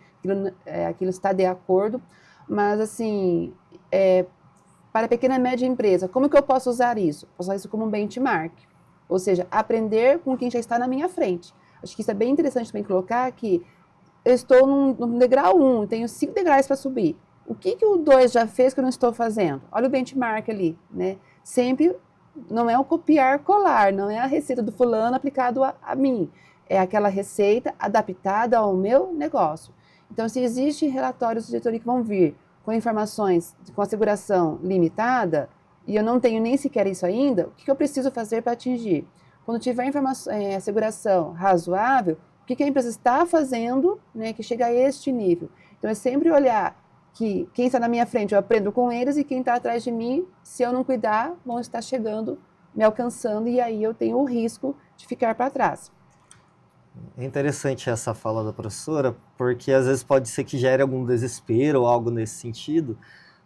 aquilo está de acordo, mas assim, para a pequena e média empresa, como que eu posso usar isso? Posso usar isso como um benchmark, ou seja, aprender com quem já está na minha frente. Acho que isso é bem interessante também colocar que eu estou no degrau 1, tenho 5 degraus para subir. O que o 2 já fez que eu não estou fazendo? Olha o benchmark ali, né? Sempre não é o copiar, colar, não é a receita do fulano aplicado a mim. É aquela receita adaptada ao meu negócio. Então, se existem relatórios de diretoria que vão vir com informações com asseguração limitada, e eu não tenho nem sequer isso ainda, o que eu preciso fazer para atingir? Quando tiver asseguração razoável, o que a empresa está fazendo, né, que chega a este nível? Então, é sempre olhar que quem está na minha frente eu aprendo com eles e quem está atrás de mim, se eu não cuidar, vão estar chegando, me alcançando e aí eu tenho o risco de ficar para trás. É interessante essa fala da professora, porque às vezes pode ser que gere algum desespero ou algo nesse sentido,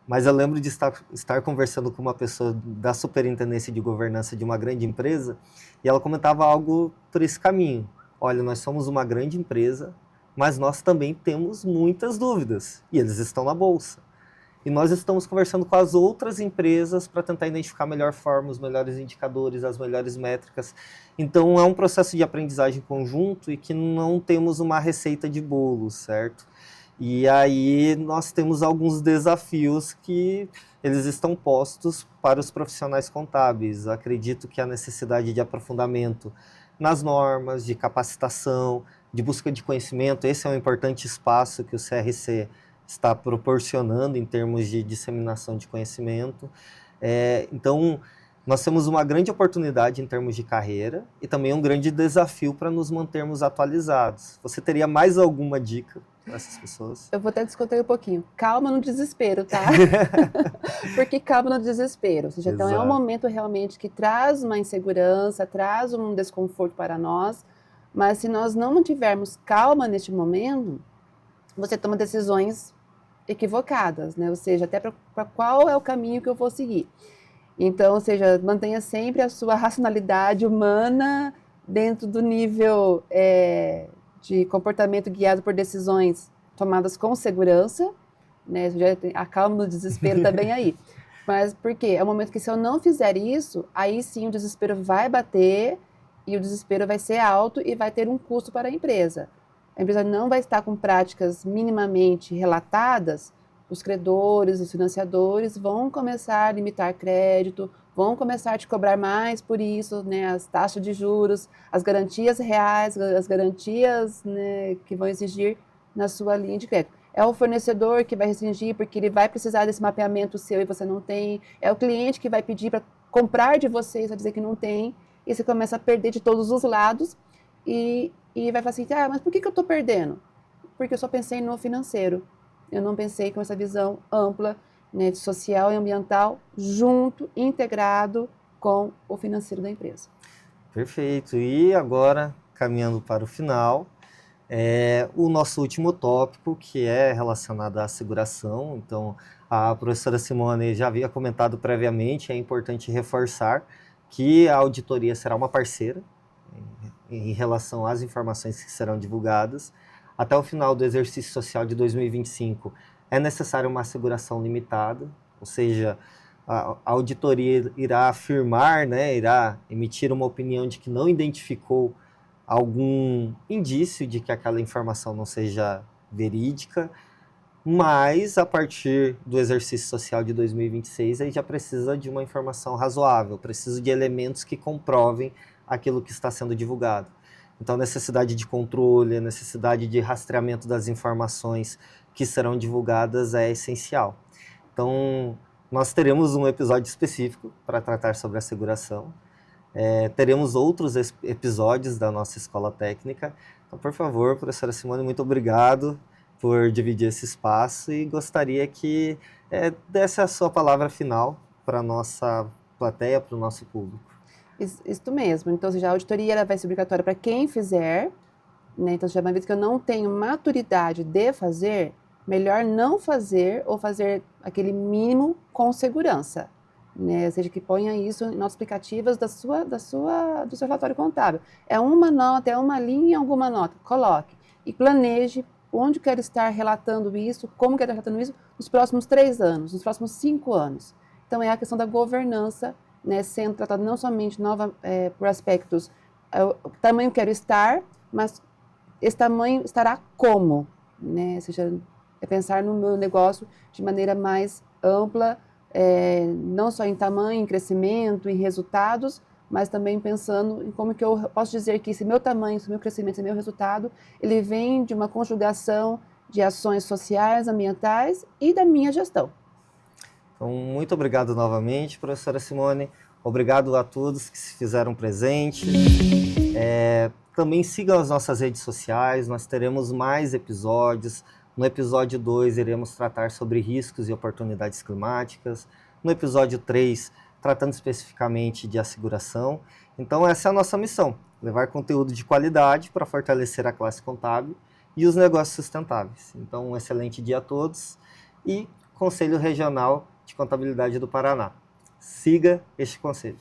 mas eu lembro de estar conversando com uma pessoa da superintendência de governança de uma grande empresa e ela comentava algo por esse caminho. Olha, nós somos uma grande empresa, mas nós também temos muitas dúvidas, e eles estão na bolsa. E nós estamos conversando com as outras empresas para tentar identificar a melhor forma, os melhores indicadores, as melhores métricas. Então, é um processo de aprendizagem conjunto e que não temos uma receita de bolo, certo? E aí nós temos alguns desafios que eles estão postos para os profissionais contábeis. Acredito que a necessidade de aprofundamento nas normas, de capacitação, de busca de conhecimento, esse é um importante espaço que o CRC está proporcionando em termos de disseminação de conhecimento. Então, nós temos uma grande oportunidade em termos de carreira e também um grande desafio para nos mantermos atualizados. Você teria mais alguma dica para essas pessoas? Eu vou até descontar um pouquinho. Calma no desespero, tá? Porque calma no desespero. Ou seja, então é um momento realmente que traz uma insegurança, traz um desconforto para nós, mas se nós não mantivermos calma neste momento, você toma decisões equivocadas, né? Ou seja, até para qual é o caminho que eu vou seguir. Então, ou seja, mantenha sempre a sua racionalidade humana dentro do nível de comportamento guiado por decisões tomadas com segurança, né? A calma no desespero também aí. Mas por quê? É um momento que se eu não fizer isso, aí sim o desespero vai bater e o desespero vai ser alto e vai ter um custo para a empresa. A empresa não vai estar com práticas minimamente relatadas, os credores, os financiadores vão começar a limitar crédito, vão começar a te cobrar mais por isso, né, as taxas de juros, as garantias reais, as garantias, né, que vão exigir na sua linha de crédito. É o fornecedor que vai restringir porque ele vai precisar desse mapeamento seu e você não tem. É o cliente que vai pedir para comprar de você e vai dizer que não tem. E você começa a perder de todos os lados e vai falar assim, mas por que eu estou perdendo? Porque eu só pensei no financeiro. Eu não pensei com essa visão ampla, né, de social e ambiental, junto, integrado com o financeiro da empresa. Perfeito. E agora, caminhando para o final, o nosso último tópico, que é relacionado à asseguração. Então, a professora Simone já havia comentado previamente, é importante reforçar que a auditoria será uma parceira em relação às informações que serão divulgadas. Até o final do exercício social de 2025, é necessária uma asseguração limitada, ou seja, a auditoria irá afirmar, né, irá emitir uma opinião de que não identificou algum indício de que aquela informação não seja verídica, mas a partir do exercício social de 2026, aí já precisa de uma informação razoável, precisa de elementos que comprovem aquilo que está sendo divulgado. Então, a necessidade de controle, a necessidade de rastreamento das informações que serão divulgadas é essencial. Então, nós teremos um episódio específico para tratar sobre a asseguração. Teremos outros episódios da nossa escola técnica. Então, por favor, professora Simone, muito obrigado por dividir esse espaço e gostaria que desse a sua palavra final para a nossa plateia, para o nosso público. Isso mesmo. Então, a auditoria ela vai ser obrigatória para quem fizer, né? Então, já uma vez que eu não tenho maturidade de fazer, melhor não fazer ou fazer aquele mínimo com segurança, né? Ou seja, que ponha isso em notas explicativas do seu relatório contábil. É uma nota, é uma linha, alguma nota. Coloque e planeje onde quero estar relatando isso, como quero estar relatando isso nos próximos 3 anos, nos próximos 5 anos. Então, é a questão da governança, né, sendo tratado não somente por aspectos, o tamanho quero estar, mas esse tamanho estará como, né? Ou seja, é pensar no meu negócio de maneira mais ampla, não só em tamanho, em crescimento, em resultados, mas também pensando em como que eu posso dizer que esse meu tamanho, esse meu crescimento, esse meu resultado, ele vem de uma conjugação de ações sociais, ambientais e da minha gestão. Então, muito obrigado novamente, professora Simone. Obrigado a todos que se fizeram presente. Também sigam as nossas redes sociais, nós teremos mais episódios. No episódio 2, iremos tratar sobre riscos e oportunidades climáticas. No episódio 3, tratando especificamente de asseguração. Então, essa é a nossa missão, levar conteúdo de qualidade para fortalecer a classe contábil e os negócios sustentáveis. Então, um excelente dia a todos e Conselho Regional de Contabilidade do Paraná. Siga este conselho.